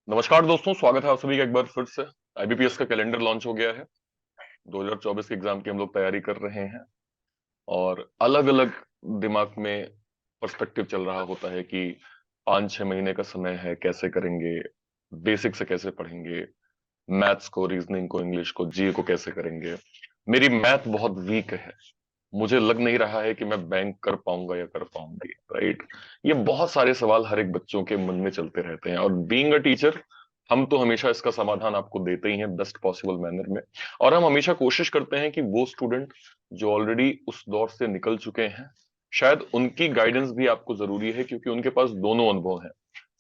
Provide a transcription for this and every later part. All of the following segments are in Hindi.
नमस्कार दोस्तों, स्वागत है आप सभी का एक बार फिर से। आईबीपीएस का कैलेंडर लॉन्च हो गया है। 2024 के एग्जाम की हम लोग तैयारी कर रहे हैं और अलग अलग दिमाग में पर्सपेक्टिव चल रहा होता है कि 5-6 महीने का समय है, कैसे करेंगे, बेसिक से कैसे पढ़ेंगे, मैथ्स को, रीजनिंग को, इंग्लिश को, जीए को कैसे करेंगे। मेरी मैथ बहुत वीक है, मुझे लग नहीं रहा है कि मैं बैंक कर पाऊंगा या कर पाऊंगी, राइट। ये बहुत सारे सवाल हर एक बच्चों के मन में चलते रहते हैं और बीइंग अ टीचर हम तो हमेशा इसका समाधान आपको देते ही हैं बेस्ट पॉसिबल मैनर में। और हम हमेशा कोशिश करते हैं कि वो स्टूडेंट जो ऑलरेडी उस दौर से निकल चुके हैं, शायद उनकी गाइडेंस भी आपको जरूरी है, क्योंकि उनके पास दोनों अनुभव है।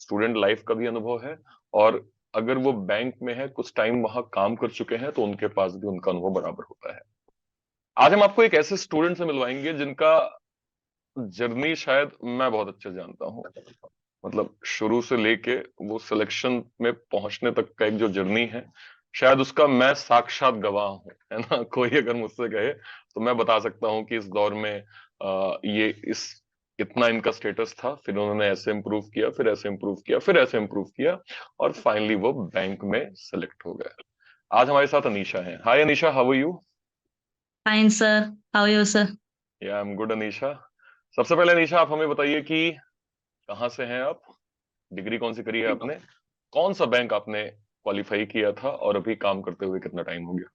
स्टूडेंट लाइफ का भी अनुभव है, और अगर वो बैंक में है, कुछ टाइम वहां काम कर चुके हैं, तो उनके पास भी उनका अनुभव बराबर होता है। आज हम आपको एक ऐसे स्टूडेंट से मिलवाएंगे जिनका जर्नी शायद मैं बहुत अच्छे से जानता हूँ। मतलब शुरू से लेके वो सिलेक्शन में पहुंचने तक का एक जो जर्नी है, शायद उसका मैं साक्षात गवाह हूँ, है ना। कोई अगर मुझसे कहे तो मैं बता सकता हूँ कि इस दौर में ये इस इतना इनका स्टेटस था, फिर उन्होंने ऐसे इम्प्रूव किया, फिर ऐसे इम्प्रूव किया, फिर ऐसे इम्प्रूव किया, और फाइनली वो बैंक में सेलेक्ट हो गए। आज हमारे साथ अनीशा है। Hi Anisha, how are you? Fine, sir. How are you, sir? या आई एम गुड अनीशा। सबसे पहले अनीशा, आप हमें बताइए कि कहाँ से हैं आप, डिग्री कौन सी करी है आपने, कौन सा बैंक आपने क्वालिफाई किया था, और अभी काम करते हुए कितना टाइम हो गया?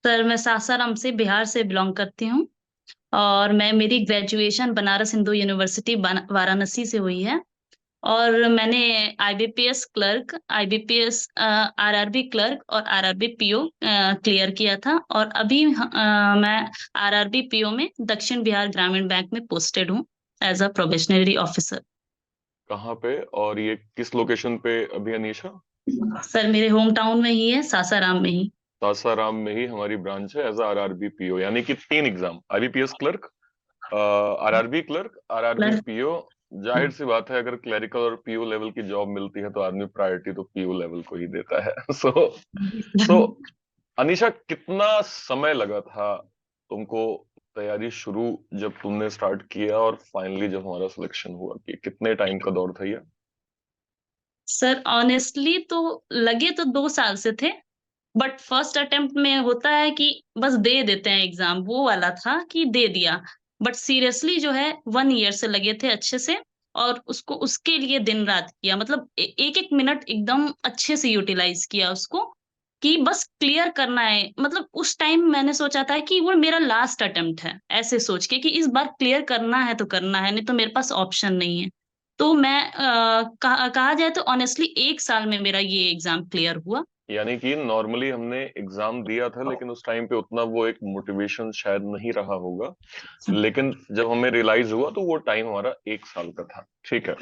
सर मैं सासाराम से बिहार से बिलोंग करती हूँ। और मैं मेरी ग्रेजुएशन बनारस हिंदू यूनिवर्सिटी वाराणसी से हुई है। और मैंने IBPS clerk, IBPS RRB clerk और आरआरबी पीओ क्लियर किया था। और अभी मैं आरआरबी पीओ में दक्षिण बिहार ग्रामीण बैंक में पोस्टेड हूँ एज अ प्रोबेशनरी ऑफिसर। कहाँ पे, और ये किस लोकेशन पे अभी अनीशा? सर मेरे होम टाउन में ही है, सासाराम में ही। सासाराम में ही हमारी ब्रांच है, एज आरआरबी पीओ, यानी कि 3 exam, IBPS clerk, RRB clerk, RRB clerk. PO. जाहिर सी बात है, अगर क्लरिकल और पीओ लेवल की जॉब मिलती है तो आदमी प्रायोरिटी तो पीओ लेवल को ही देता है। सो अनीशा, कितना समय लगा था तुमको तैयारी शुरू, जब तुमने स्टार्ट किया और फाइनली जब हमारा सिलेक्शन हुआ, कि कितने टाइम का दौर था ये? सर ऑनेस्टली तो लगे तो 2 साल से थे। बट फर्स्ट अटेम्प्ट में होता है कि बस दे देते हैं एग्जाम, वो वाला था कि दे दिया। बट सीरियसली जो है 1 ईयर से लगे थे अच्छे से। और उसको उसके लिए दिन रात किया, मतलब एक एक मिनट एकदम अच्छे से यूटिलाइज किया उसको, कि बस क्लियर करना है। मतलब उस टाइम मैंने सोचा था कि वो मेरा लास्ट अटेम्प्ट है, ऐसे सोच के कि इस बार क्लियर करना है तो करना है, नहीं तो मेरे पास ऑप्शन नहीं है। तो मैं कहा जाए तो ऑनेस्टली 1 साल में मेरा ये एग्जाम क्लियर हुआ। यानी कि नॉर्मली हमने एग्जाम दिया था, लेकिन उस टाइम पे उतना वो एक मोटिवेशन शायद नहीं रहा होगा, लेकिन जब हमें रियलाइज हुआ तो वो टाइम हमारा 1 साल का था। ठीक है।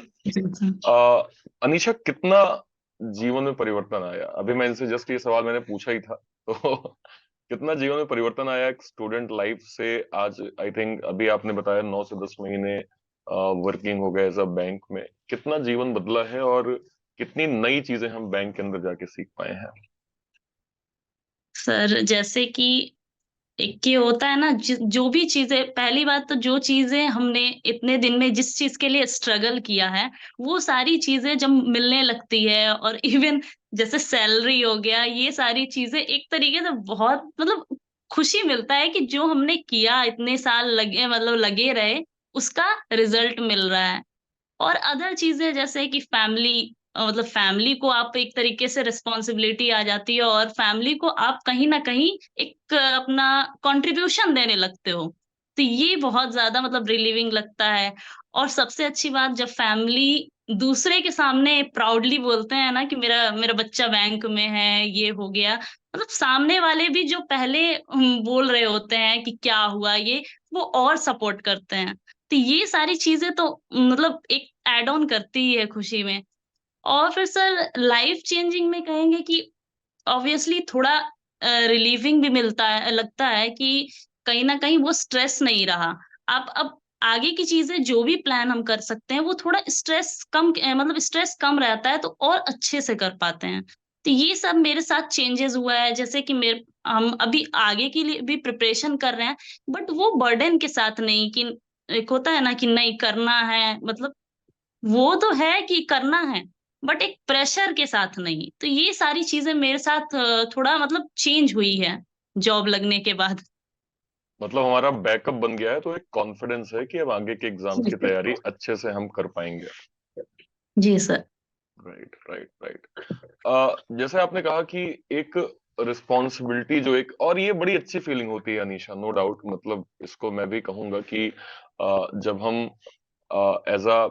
आ, अनीशा, कितना जीवन में परिवर्तन आया? अभी मैं इनसे जस्ट ये सवाल मैंने पूछा ही था, तो कितना जीवन में परिवर्तन आया एक स्टूडेंट लाइफ से आज? आई थिंक अभी आपने बताया 9 से 10 महीने वर्किंग हो गए एज अ बैंक में, कितना जीवन बदला है और कितनी नई चीजें हम बैंक के अंदर जाके सीख पाए हैं? सर जैसे कि एक ये होता है ना, जो भी चीजें, पहली बात तो जो चीजें हमने इतने दिन में जिस चीज के लिए स्ट्रगल किया है, वो सारी चीजें जब मिलने लगती है, और इवन जैसे सैलरी हो गया, ये सारी चीजें एक तरीके से बहुत मतलब खुशी मिलता है कि जो हमने किया इतने साल लगे, मतलब लगे रहे, उसका रिजल्ट मिल रहा है। और अदर चीजें जैसे कि फैमिली, मतलब फैमिली को आप एक तरीके से रिस्पॉन्सिबिलिटी आ जाती है, और फैमिली को आप कहीं ना कहीं एक अपना कंट्रीब्यूशन देने लगते हो। तो ये बहुत ज्यादा मतलब रिलीविंग लगता है। और सबसे अच्छी बात, जब फैमिली दूसरे के सामने प्राउडली बोलते हैं ना कि मेरा मेरा बच्चा बैंक में है, ये हो गया, मतलब सामने वाले भी जो पहले बोल रहे होते हैं कि क्या हुआ ये, वो और सपोर्ट करते हैं। तो ये सारी चीजें तो मतलब एक एड ऑन करती ही है खुशी में। और फिर सर लाइफ चेंजिंग में कहेंगे कि ऑब्वियसली थोड़ा रिलीविंग भी मिलता है, लगता है कि कहीं ना कहीं वो स्ट्रेस नहीं रहा। आप अब आगे की चीजें जो भी प्लान हम कर सकते हैं, वो थोड़ा स्ट्रेस कम, मतलब स्ट्रेस कम रहता है, तो और अच्छे से कर पाते हैं। तो ये सब मेरे साथ चेंजेस हुआ है, जैसे कि मेरे हम अभी आगे के लिए भी प्रिपरेशन कर रहे हैं। बट वो बर्डन के साथ नहीं, कि एक होता है ना कि नहीं करना है, मतलब वो तो है कि करना है, बट एक प्रेशर के साथ नहीं। तो ये सारी चीजें मेरे साथ थोड़ा मतलब चेंज हुई है जॉब लगने के बाद। मतलब हमारा बैकअप बन गया है, तो एक कॉन्फिडेंस है कि अब आगे के एग्जाम्स की तैयारी अच्छे से हम कर पाएंगे। जी सर। Right, right, right. जैसे आपने कहा कि एक रिस्पॉन्सिबिलिटी जो एक, और ये बड़ी अच्छी फीलिंग होती है अनीशा, नो डाउट। मतलब इसको मैं भी कहूंगा कि जब हम एज अ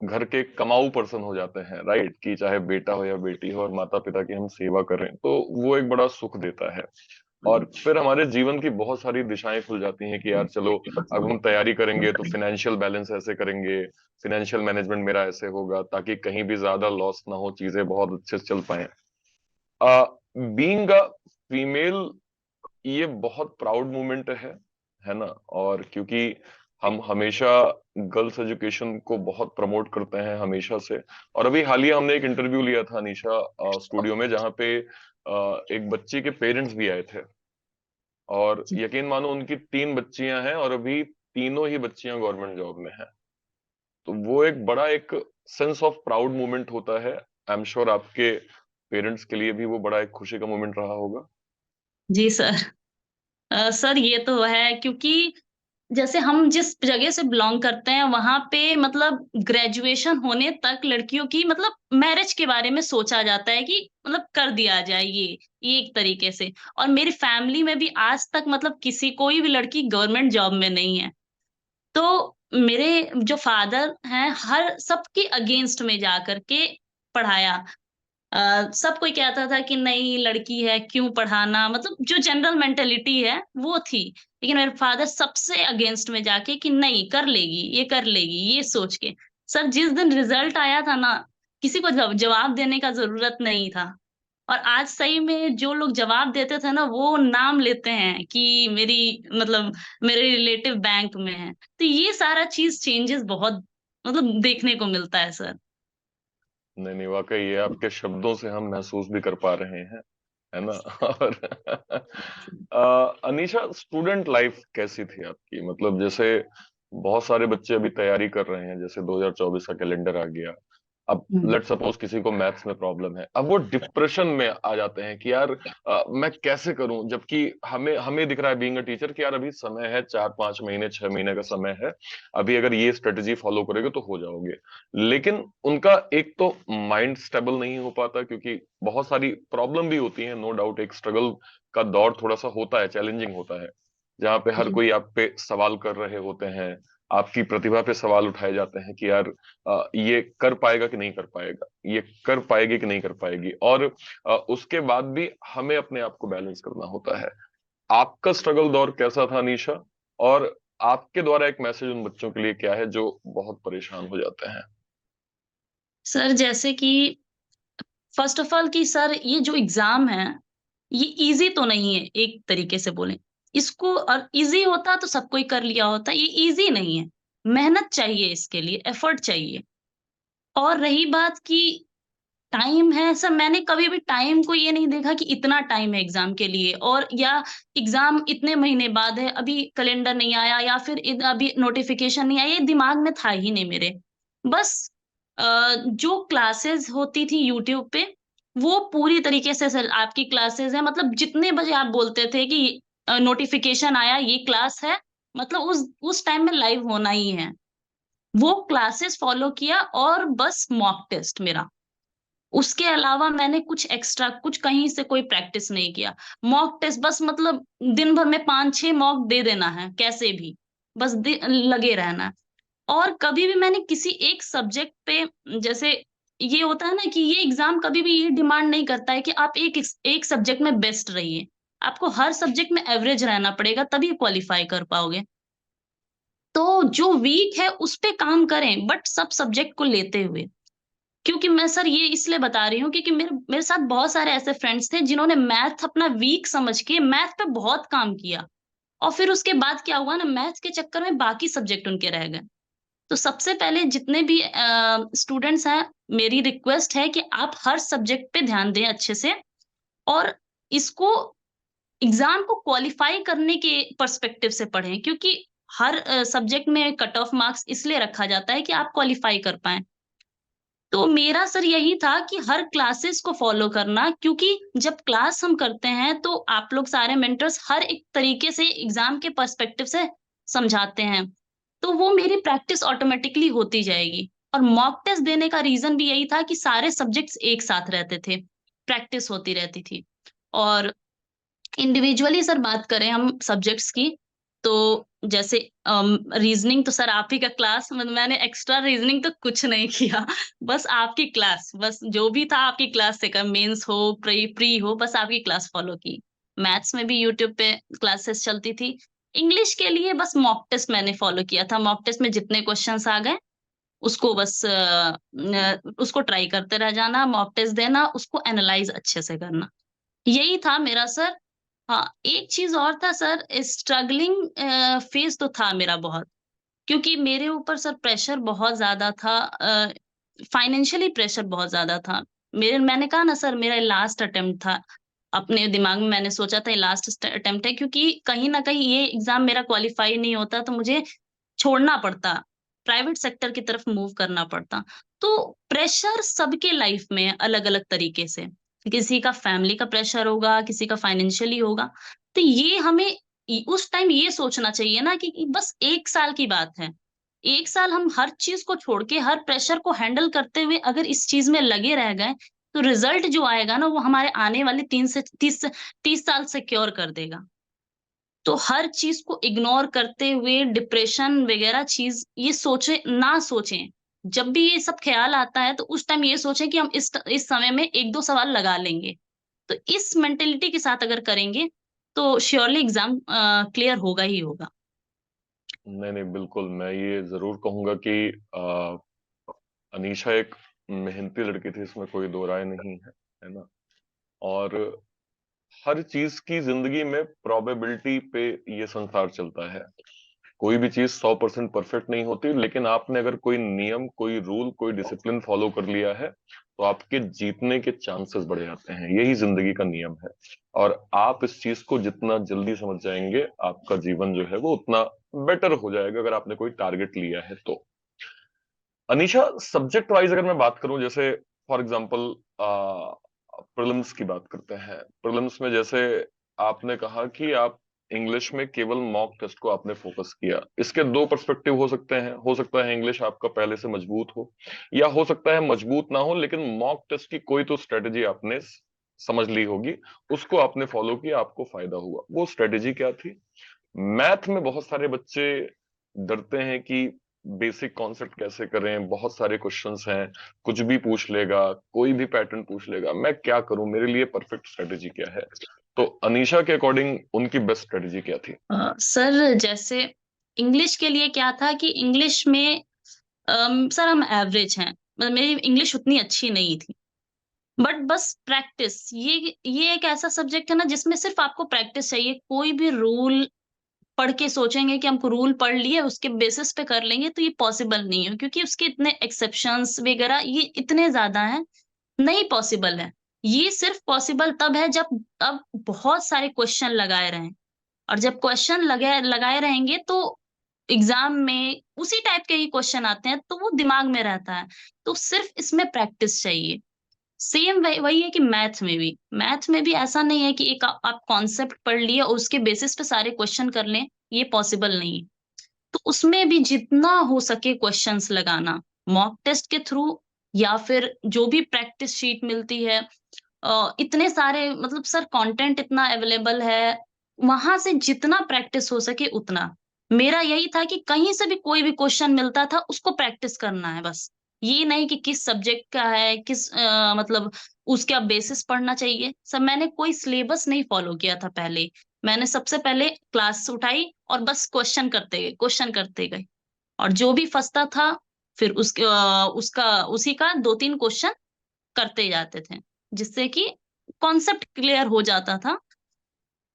घर के कमाऊ पर्सन हो जाते हैं, राइट, कि चाहे बेटा हो या बेटी हो, और माता पिता की हम सेवा करें, तो वो एक बड़ा सुख देता है। और फिर हमारे जीवन की बहुत सारी दिशाएं खुल जाती हैं कि यार चलो, अब हम तैयारी करेंगे तो फाइनेंशियल बैलेंस ऐसे करेंगे, फाइनेंशियल मैनेजमेंट मेरा ऐसे होगा ताकि कहीं भी ज्यादा लॉस ना हो, चीजें बहुत अच्छे से चल पाए। बीइंग अ फीमेल, ये बहुत प्राउड मोमेंट है ना। और क्योंकि हम हमेशा गर्ल्स एजुकेशन को बहुत प्रमोट करते हैं हमेशा से। और अभी हालिया हमने एक इंटरव्यू लिया था अनीशा, स्टूडियो में, जहाँ पे एक बच्ची के पेरेंट्स भी आए थे। और यकीन मानो, उनकी 3 बच्चियां हैं और अभी तीनों ही बच्चियां गवर्नमेंट जॉब में हैं। तो वो एक बड़ा एक सेंस ऑफ प्राउड मोमेंट होता है। आई एम श्योर आपके पेरेंट्स के लिए भी वो बड़ा एक खुशी का मोमेंट रहा होगा। जी सर। सर ये तो है, क्योंकि जैसे हम जिस जगह से बिलोंग करते हैं वहां पे मतलब ग्रेजुएशन होने तक लड़कियों की मतलब मैरिज के बारे में सोचा जाता है कि मतलब कर दिया जाए ये एक तरीके से। और मेरी फैमिली में भी आज तक मतलब किसी कोई भी लड़की गवर्नमेंट जॉब में नहीं है। तो मेरे जो फादर हैं हर सबके अगेंस्ट में जा करके पढ़ाया। सब कोई कहता था कि नहीं लड़की है क्यों पढ़ाना, मतलब जो जनरल मेंटेलिटी है वो थी। लेकिन मेरे फादर सबसे अगेंस्ट में जाके कि नहीं कर लेगी, ये कर लेगी, ये सोच के। सर जिस दिन रिजल्ट आया था ना, किसी को जवाब देने का जरूरत नहीं था। और आज सही में जो लोग जवाब देते थे ना वो नाम लेते हैं कि मेरी मतलब मेरे रिलेटिव बैंक में है। तो ये सारा चीज चेंजेस बहुत मतलब देखने को मिलता है सर। नहीं, नहीं, वाकई ये आपके शब्दों से हम महसूस भी कर पा रहे हैं, है ना। और अनीशा, स्टूडेंट लाइफ कैसी थी आपकी? मतलब जैसे बहुत सारे बच्चे अभी तैयारी कर रहे हैं, जैसे 2024 का कैलेंडर आ गया। अब हम्म। लेट सपोज किसी को मैथ्स में प्रॉब्लम है, अब वो डिप्रेशन में आ जाते हैं कि यार मैं कैसे करूं, जबकि हमें हमें दिख रहा है बीइंग अ टीचर कि यार अभी समय है, 4-5 महीने 6 महीने का समय है। अभी अगर ये स्ट्रेटजी फॉलो करोगे तो हो जाओगे। लेकिन उनका एक तो माइंड स्टेबल नहीं हो पाता, क्योंकि बहुत सारी प्रॉब्लम भी होती है, नो डाउट। एक स्ट्रगल का दौर थोड़ा सा होता है, चैलेंजिंग होता है, जहाँ पे हर जी। कोई आप पे सवाल कर रहे होते हैं। आपकी प्रतिभा पे सवाल उठाए जाते हैं कि यार ये कर पाएगा कि नहीं कर पाएगा, ये कर पाएगी कि नहीं कर पाएगी। और उसके बाद भी हमें अपने आप को बैलेंस करना होता है। आपका स्ट्रगल दौर कैसा था अनीशा? और आपके द्वारा एक मैसेज उन बच्चों के लिए क्या है जो बहुत परेशान हो जाते हैं? सर जैसे कि फर्स्ट ऑफ ऑल कि सर ये जो एग्जाम है ये इजी तो नहीं है, एक तरीके से बोलें इसको। और इजी होता तो सब कोई कर लिया होता, ये इजी नहीं है। मेहनत चाहिए, इसके लिए एफर्ट चाहिए। और रही बात कि टाइम है, सर मैंने कभी भी टाइम को ये नहीं देखा कि इतना टाइम है एग्जाम के लिए, और या एग्जाम इतने महीने बाद है, अभी कैलेंडर नहीं आया या फिर अभी नोटिफिकेशन नहीं आया, ये दिमाग में था ही नहीं मेरे। बस जो क्लासेस होती थी यूट्यूब पे वो पूरी तरीके से, सर आपकी क्लासेस है मतलब जितने बजे आप बोलते थे कि नोटिफिकेशन आया ये क्लास है, मतलब उस टाइम में लाइव होना ही है, वो क्लासेस फॉलो किया। और बस मॉक टेस्ट मेरा, उसके अलावा मैंने कुछ एक्स्ट्रा कुछ कहीं से कोई प्रैक्टिस नहीं किया। मॉक टेस्ट बस मतलब दिन भर में 5-6 मॉक दे देना है कैसे भी, बस लगे रहना है। और कभी भी मैंने किसी एक सब्जेक्ट पे, जैसे ये होता है ना कि ये एग्जाम कभी भी ये डिमांड नहीं करता है कि आप एक सब्जेक्ट में बेस्ट रहिए। आपको हर सब्जेक्ट में एवरेज रहना पड़ेगा तभी क्वालिफाई कर पाओगे। तो जो वीक है उस पे काम करें बट सब सब्जेक्ट को लेते हुए। क्योंकि मैं सर ये इसलिए बता रही हूँ क्योंकि मेरे मेरे साथ बहुत सारे ऐसे फ्रेंड्स थे जिन्होंने मैथ अपना वीक समझ के मैथ पे बहुत काम किया, और फिर उसके बाद क्या हुआ ना, मैथ के चक्कर में बाकी सब्जेक्ट उनके रह गए। तो सबसे पहले जितने भी स्टूडेंट्स हैं, मेरी रिक्वेस्ट है कि आप हर सब्जेक्ट पे ध्यान दें अच्छे से, और इसको एग्जाम को क्वालिफाई करने के पर्सपेक्टिव से पढ़ें। क्योंकि हर सब्जेक्ट में कट ऑफ मार्क्स इसलिए रखा जाता है कि आप क्वालिफाई कर पाएं। तो मेरा सर यही था कि हर क्लासेस को फॉलो करना, क्योंकि जब क्लास हम करते हैं तो आप लोग सारे मेंटर्स हर एक तरीके से एग्जाम के पर्सपेक्टिव से समझाते हैं, तो वो मेरी प्रैक्टिस ऑटोमेटिकली होती जाएगी। और मॉक टेस्ट देने का रीजन भी यही था कि सारे सब्जेक्ट्स एक साथ रहते थे, प्रैक्टिस होती रहती थी। और इंडिविजुअली सर बात करें हम सब्जेक्ट्स की, तो जैसे रीजनिंग तो सर आप ही का क्लास, मतलब मैंने एक्स्ट्रा रीजनिंग तो कुछ नहीं किया। बस आपकी क्लास, बस जो भी था आपकी क्लास से कर, मेंस हो प्री प्री हो, बस आपकी क्लास फॉलो की। मैथ्स में भी यूट्यूब पे क्लासेस चलती थी। इंग्लिश के लिए बस मॉक टेस्ट मैंने फॉलो किया था, मॉक टेस्ट में जितने क्वेश्चंस आ गए उसको बस उसको ट्राई करते रह जाना, मॉक टेस्ट देना, उसको एनालाइज अच्छे से करना, यही था मेरा सर। हाँ, एक चीज और था सर, स्ट्रगलिंग फेज तो था मेरा बहुत, क्योंकि मेरे ऊपर सर प्रेशर बहुत ज्यादा था, फाइनेंशियली प्रेशर बहुत ज्यादा था। मैंने कहा ना सर, मेरा लास्ट अटेम्प्ट था। अपने दिमाग में मैंने सोचा था लास्ट अटेम्प्ट है, क्योंकि कहीं ना कहीं ये एग्जाम मेरा क्वालिफाई नहीं होता तो मुझे छोड़ना पड़ता, प्राइवेट सेक्टर की तरफ मूव करना पड़ता। तो प्रेशर सबके लाइफ में अलग अलग तरीके से, किसी का फैमिली का प्रेशर होगा, किसी का फाइनेंशियली होगा। तो ये हमें उस टाइम ये सोचना चाहिए ना कि बस 1 साल की बात है, 1 साल हम हर चीज को छोड़ के, हर प्रेशर को हैंडल करते हुए अगर इस चीज में लगे रह गए, तो रिजल्ट जो आएगा ना वो हमारे आने वाले 3 से 30 साल सिक्योर कर देगा। तो हर चीज को इग्नोर करते हुए डिप्रेशन वगैरह चीज ये सोचे ना सोचें। जब भी ये सब ख्याल आता है तो उस टाइम ये सोचें कि हम इस समय में 1-2 सवाल लगा लेंगे। तो इस मेंटेलिटी के साथ अगर करेंगे तो श्योरली एग्जाम क्लियर होगा ही होगा। नहीं नहीं, बिल्कुल मैं ये जरूर कहूंगा कि अनीशा एक मेहनती लड़की थी, इसमें कोई दो राय नहीं है, है ना। और हर चीज की जिंदगी में प्रोबेबिलिटी पे ये संसार चलता है। कोई भी चीज 100% परफेक्ट नहीं होती, लेकिन आपने अगर कोई नियम, कोई रूल, कोई डिसिप्लिन फॉलो कर लिया है तो आपके जीतने के चांसेस बढ़ जाते हैं। यही जिंदगी का नियम है। और आप इस चीज को जितना जल्दी समझ जाएंगे, आपका जीवन जो है वो उतना बेटर हो जाएगा, अगर आपने कोई टारगेट लिया है तो। अनीशा, सब्जेक्ट वाइज अगर मैं बात करूं, जैसे फॉर एग्जांपल प्रीलिम्स की बात करते हैं। प्रीलिम्स में जैसे आपने कहा कि आप इंग्लिश में केवल मॉक टेस्ट को आपने फोकस किया, इसके दो पर्सपेक्टिव हो सकते हैं। हो सकता है इंग्लिश आपका पहले से मजबूत हो, या हो सकता है मजबूत ना हो, लेकिन मॉक टेस्ट की कोई तो स्ट्रेटेजी आपने समझ ली होगी, उसको आपने फॉलो किया, आपको फायदा हुआ। वो स्ट्रेटेजी क्या थी? मैथ में बहुत सारे बच्चे डरते हैं कि बेसिक कॉन्सेप्ट कैसे करें, बहुत सारे क्वेश्चंस हैं, कुछ भी पूछ लेगा, कोई भी पैटर्न पूछ लेगा, मैं क्या करूं, मेरे लिए परफेक्ट स्ट्रेटेजी क्या है? तो अनीशा के अकॉर्डिंग उनकी बेस्ट स्ट्रेटेजी क्या थी? सर जैसे इंग्लिश के लिए क्या था कि इंग्लिश में सर हम एवरेज हैं, मतलब मेरी इंग्लिश उतनी अच्छी नहीं थी। बट बस प्रैक्टिस, ये एक ऐसा सब्जेक्ट है ना जिसमें सिर्फ आपको प्रैक्टिस चाहिए। कोई भी रूल पढ़ के सोचेंगे कि हमको रूल पढ़ लिए उसके बेसिस पे कर लेंगे, तो ये पॉसिबल नहीं है, क्योंकि उसके इतने एक्सेप्शंस वगैरह ये इतने ज्यादा हैं, नहीं पॉसिबल है। ये सिर्फ पॉसिबल तब है जब अब बहुत सारे क्वेश्चन लगाए रहें, और जब क्वेश्चन लगाए लगाए रहेंगे तो एग्जाम में उसी टाइप के ही क्वेश्चन आते हैं, तो वो दिमाग में रहता है। तो सिर्फ इसमें प्रैक्टिस चाहिए। सेम वही है कि मैथ में भी ऐसा नहीं है कि एक आप कॉन्सेप्ट पढ़ लिए और उसके बेसिस पे सारे क्वेश्चन कर लें, ये पॉसिबल नहीं है। तो उसमें भी जितना हो सके क्वेश्चंस लगाना, मॉक टेस्ट के थ्रू, या फिर जो भी प्रैक्टिस शीट मिलती है, इतने सारे, मतलब सर कंटेंट इतना अवेलेबल है, वहां से जितना प्रैक्टिस हो सके उतना। मेरा यही था कि कहीं से भी कोई भी क्वेश्चन मिलता था उसको प्रैक्टिस करना है बस। ये नहीं कि किस सब्जेक्ट का है, किस मतलब उसका बेसिस पढ़ना चाहिए। सब मैंने कोई सिलेबस नहीं फॉलो किया था पहले। मैंने सबसे पहले क्लास उठाई और बस क्वेश्चन करते गए, और जो भी फंसता था फिर उसका उसी का 2-3 क्वेश्चन करते जाते थे, जिससे कि कॉन्सेप्ट क्लियर हो जाता था।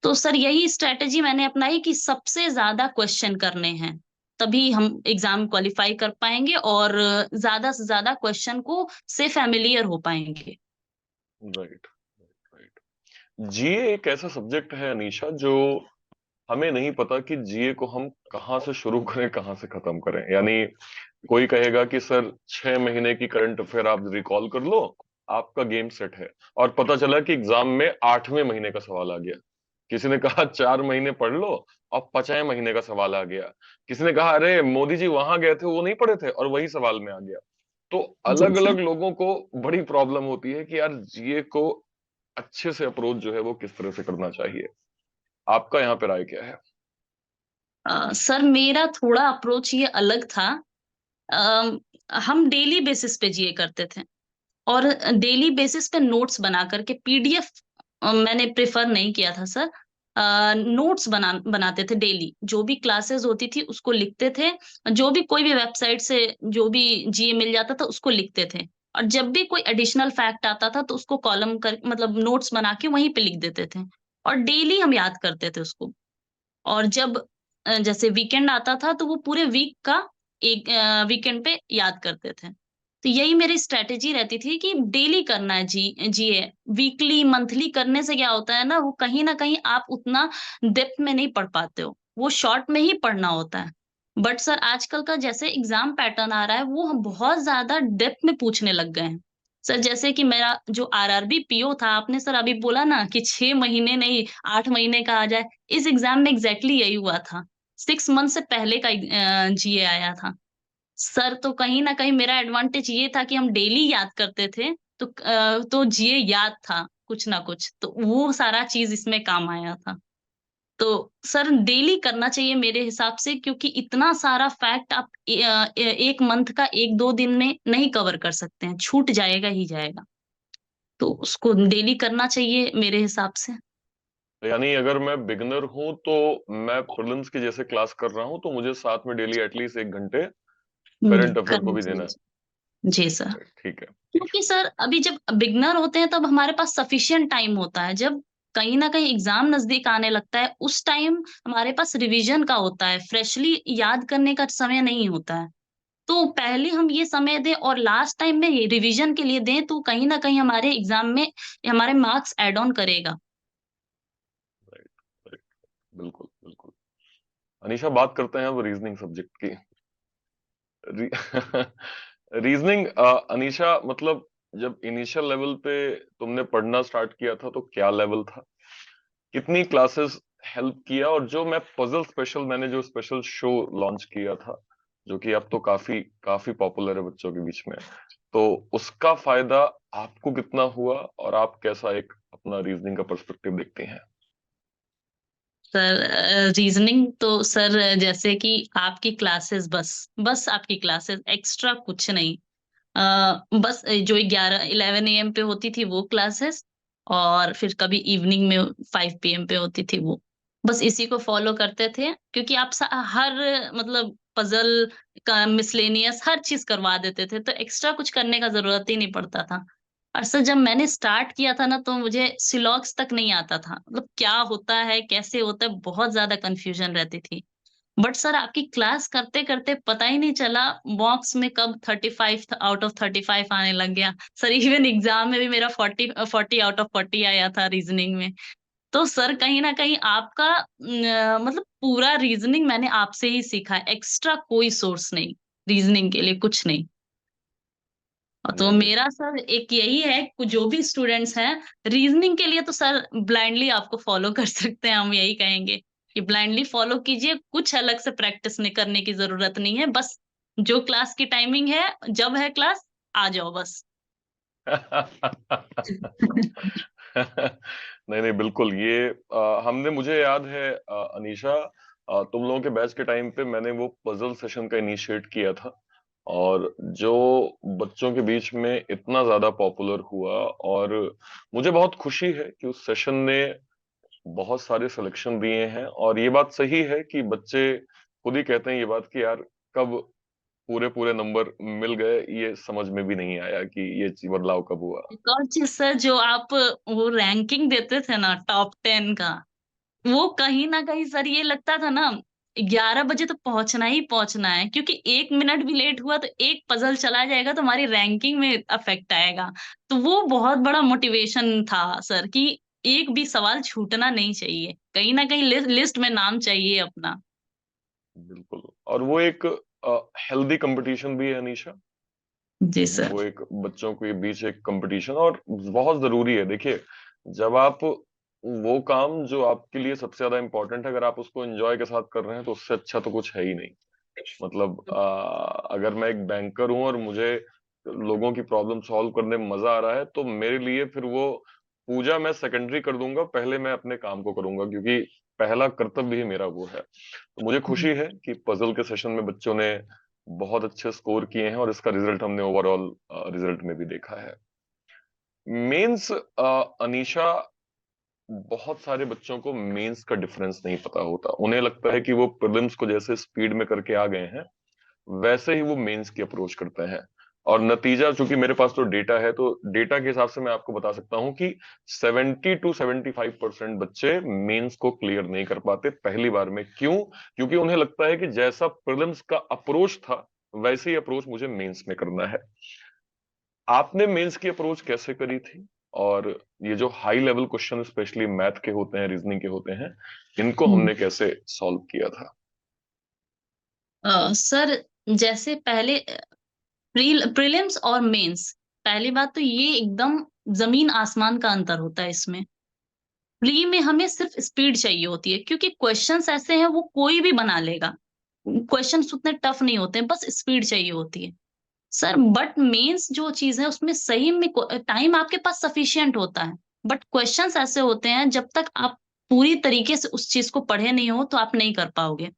तो सर यही स्ट्रेटेजी मैंने अपनाई कि सबसे ज्यादा क्वेश्चन करने हैं, तभी हम एग्जाम क्वालिफाई कर पाएंगे और ज्यादा से ज्यादा क्वेश्चन को से फैमिलियर हो पाएंगे। Right, right. जीए एक ऐसा सब्जेक्ट है अनीशा, जो हमें नहीं पता कि जीए को हम कहाँ से शुरू करें, कहाँ से खत्म करें। यानी कोई कहेगा कि सर 6 महीने की करंट अफेयर आप रिकॉल कर लो, आपका गेम सेट है। और पता चला कि एग्जाम में 8वें महीने का सवाल आ गया। किसी ने कहा 4 महीने पढ़ लो, और 5वें महीने का सवाल आ गया। किसी ने कहा अरे मोदी जी वहां गए थे वो नहीं पढ़े थे, और वही सवाल में आ गया। तो जी अलग सर। अलग लोगों को बड़ी प्रॉब्लम होती है कि यार जीए को अच्छे से अप्रोच जो है वो किस तरह से करना चाहिए। आपका यहाँ पे राय क्या है? सर मेरा थोड़ा अप्रोच ये अलग था। अ, हम डेली बेसिस पे जीए करते थे, और डेली बेसिस पे नोट्स बना करके पीडीएफ मैंने प्रेफर नहीं किया था सर। नोट्स बनाते थे डेली, जो भी क्लासेस होती थी उसको लिखते थे, जो भी कोई भी वेबसाइट से जो भी जीए मिल जाता था उसको लिखते थे। और जब भी कोई एडिशनल फैक्ट आता था तो उसको कॉलम कर मतलब नोट्स बना के वहीं पे लिख देते थे, और डेली हम याद करते थे उसको। और जब जैसे वीकेंड आता था तो वो पूरे वीक का एक वीकेंड पे याद करते थे। तो यही मेरी स्ट्रेटेजी रहती थी कि डेली करना है जीए। वीकली मंथली करने से क्या होता है ना, वो कहीं ना कहीं आप उतना डेप्थ में नहीं पढ़ पाते हो, वो शॉर्ट में ही पढ़ना होता है। बट सर आजकल का जैसे एग्जाम पैटर्न आ रहा है वो हम बहुत ज्यादा डेप्थ में पूछने लग गए हैं। सर जैसे कि मेरा जो आरआरबी पीओ था, आपने सर अभी बोला ना कि 6 महीने नहीं 8 महीने का आ जाए, इस एग्जाम में एग्जैक्टली यही हुआ था। 6 मंथ से पहले का जीए आया था सर। तो कहीं ना कहीं मेरा एडवांटेज ये था कि हम डेली याद करते थे, तो जीए याद था कुछ ना कुछ, तो वो सारा चीज इसमें काम आया था। तो सर डेली करना चाहिए मेरे हिसाब से, क्योंकि इतना सारा फैक्ट आप एक मंथ का 1-2 दिन में नहीं कवर कर सकते हैं, छूट जाएगा ही जाएगा। तो उसको डेली करना चाहिए मेरे हिसाब से। यानी अगर मैं बिगनर हूं तो मैं प्रीलिम्स की जैसे क्लास कर रहा हूं तो मुझे साथ में डेली एटलीस्ट 1 घंटे करंट अफेयर को करना भी देना चाहिए। है। जी सर। राइट, ठीक है। क्योंकि सर अभी जब बिगनर होते हैं तब हमारे पास सफिशिएंट टाइम होता है, जब कहीं ना कहीं एग्जाम नजदीक आने लगता है उस टाइम हमारे पास रिवीजन का होता है, फ्रेशली याद करने का समय नहीं होता है। तो पहले हम ये समय दें और लास्ट टाइम में ये रिवीजन के लिए दें, तो कहीं ना कहीं हमारे एग्जाम में हमारे मार्क्स एड ऑन करेगा। राइट, राइट, बिल्कुल बिल्कुल। अनीशा, बात करते हैं अब रीजनिंग सब्जेक्ट की। री, रीजनिंग, अनीशा, मतलब जब इनिशियल लेवल पे तुमने पढ़ना स्टार्ट किया था तो क्या लेवल था? कितनी क्लासेस हेल्प किया? और जो मैं पजल स्पेशल, मैंने जो स्पेशल शो लॉन्च किया था, जो कि अब तो काफी काफी पॉपुलर है बच्चों के बीच में, तो उसका फायदा आपको कितना हुआ, और आप कैसा एक अपना रीजनिंग का पर्सपेक्टिव देखते हैं? सर रीजनिंग तो सर जैसे कि आपकी क्लासेस, बस बस आपकी क्लासेस, एक्स्ट्रा कुछ नहीं। बस जो 11-11 AM पे होती थी वो क्लासेस, और फिर कभी इवनिंग में 5 PM पे होती थी वो। बस इसी को फॉलो करते थे, क्योंकि आप हर मतलब पजल का मिसलेनियस हर चीज करवा देते थे, तो एक्स्ट्रा कुछ करने का जरूरत ही नहीं पड़ता था। और सर जब मैंने स्टार्ट किया था ना तो मुझे सिलॉक्स तक नहीं आता था, मतलब क्या होता है कैसे होता है बहुत ज्यादा कंफ्यूजन रहती थी। बट सर आपकी क्लास करते करते पता ही नहीं चला मॉक्स में कब 35 आउट ऑफ 35 आने लग गया। सर इवन एग्जाम में भी मेरा 40 आउट ऑफ 40 आया था रीजनिंग में। तो सर कहीं ना कहीं आपका मतलब पूरा रीजनिंग मैंने आपसे ही सीखा है, एक्स्ट्रा कोई सोर्स नहीं रीजनिंग के लिए, कुछ नहीं। और हाँ जी, तो हाँ जी। मेरा सर एक यही है कि जो भी स्टूडेंट्स हैं रीजनिंग के लिए तो सर ब्लाइंडली आपको फॉलो कर सकते हैं, हम यही कहेंगे कि ब्लाइंडली फॉलो कीजिए, कुछ अलग से प्रैक्टिस नहीं करने की जरूरत नहीं है। बस जो क्लास की टाइमिंग है, जब है क्लास, आ जाओ बस। नहीं नहीं, बिल्कुल। ये हमने, मुझे याद है अनीशा, तुम लोगों के बैच के टाइम पे मैंने वो पजल सेशन का इनिशिएट किया था, और जो बच्चों के बीच में इतना ज्यादा पॉपुलर हुआ। और मुझे बहुत खुशी है कि उस सेशन ने बहुत सारे सिलेक्शन दिए हैं। और ये बात सही है कि बच्चे खुद ही कहते हैं ये बात कि यार कब पूरे पूरे नंबर मिल गए, ये समझ में भी नहीं आया कि ये बदलाव कब हुआ। एक और चीज सर, जो आप वो रैंकिंग देते थे ना टॉप 10 का, वो कहीं ना कहीं सर ये लगता था ना 11 बजे तो पहुंचना ही पहुंचना है, क्योंकि 1 मिनट भी लेट हुआ तो एक पजल चला जाएगा तो हमारी रैंकिंग में अफेक्ट आएगा। तो वो बहुत बड़ा मोटिवेशन था सर कि एक भी सवाल छूटना नहीं चाहिए, कहीं ना कहीं लिस्ट में नाम चाहिए अपना। बिल्कुल। और वो एक हेल्दी कंपटीशन भी है अनीशा। जी सर। वो एक बच्चों के बीच एक कंपटीशन और बहुत जरूरी है। देखिए, जब आप वो काम जो आपके लिए सबसे ज्यादा इंपॉर्टेंट है, अगर आप उसको एंजॉय के साथ कर रहे हैं तो उससे अच्छा तो कुछ है ही नहीं। मतलब अगर मैं एक बैंकर हूं और मुझे लोगों की प्रॉब्लम सॉल्व करने में मजा आ रहा है, तो मेरे लिए फिर वो पूजा मैं सेकेंडरी कर दूंगा, पहले मैं अपने काम को करूंगा, क्योंकि पहला कर्तव्य ही मेरा वो है। तो मुझे खुशी है कि पजल के सेशन में बच्चों ने बहुत अच्छे स्कोर किए हैं और इसका रिजल्ट हमने ओवरऑल रिजल्ट में भी देखा है। मेंस, अनीशा, बहुत सारे बच्चों को मेंस का डिफरेंस नहीं पता होता। उन्हें लगता है कि वो प्रीलिम्स को जैसे स्पीड में करके आ गए हैं, वैसे ही वो मेंस की अप्रोच करते हैं। और नतीजा, चूंकि मेरे पास तो डेटा है, तो डेटा के हिसाब से मैं आपको बता सकता हूं कि 70 to 75% बच्चे मेंस को क्लियर नहीं कर पाते पहली बार में। क्यों? क्योंकि उन्हें लगता है कि जैसा प्रीलिम्स का अप्रोच था, वैसे ही अप्रोच मुझे मेंस में करना है। आपने मेंस की अप्रोच कैसे करी थी? और ये जो high level question specially math के होते हैं, रीजनिंग के होते हैं, इनको हम्म। हमने कैसे सॉल्व किया था? सर, जैसे पहले प्रीलिम्स और मेंस, पहली बात तो ये एकदम जमीन आसमान का अंतर होता है इसमें। प्री में हमें सिर्फ स्पीड चाहिए होती है, क्योंकि क्वेश्चंस ऐसे हैं वो कोई भी बना लेगा। क्वेश्चंस उतने टफ नहीं होते हैं, बस स्पीड चाहिए होती है। सर, बट मेंस जो चीज है उसमें सही में टाइम आपके पास सफिशिएंट होता है, बट क्वेश्चंस ऐसे होते हैं जब तक आप पूरी तरीके से उस चीज को पढ़े नहीं हो तो आप नहीं कर पाओगे।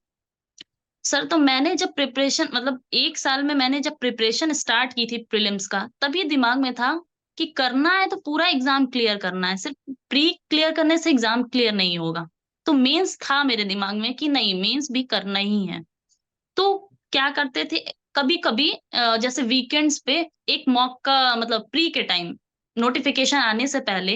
सर, तो मैंने जब प्रिपरेशन, मतलब 1 साल में मैंने जब प्रिपरेशन स्टार्ट की थी प्रीलिम्स का, तब ये दिमाग में था कि करना है तो पूरा एग्जाम क्लियर करना है, सिर्फ प्री क्लियर करने से एग्जाम क्लियर नहीं होगा। तो मेंस था मेरे दिमाग में कि नहीं, मेंस भी करना ही है। तो क्या करते थे, कभी कभी जैसे वीकेंड्स पे एक मॉक का, मतलब प्री के टाइम नोटिफिकेशन आने से पहले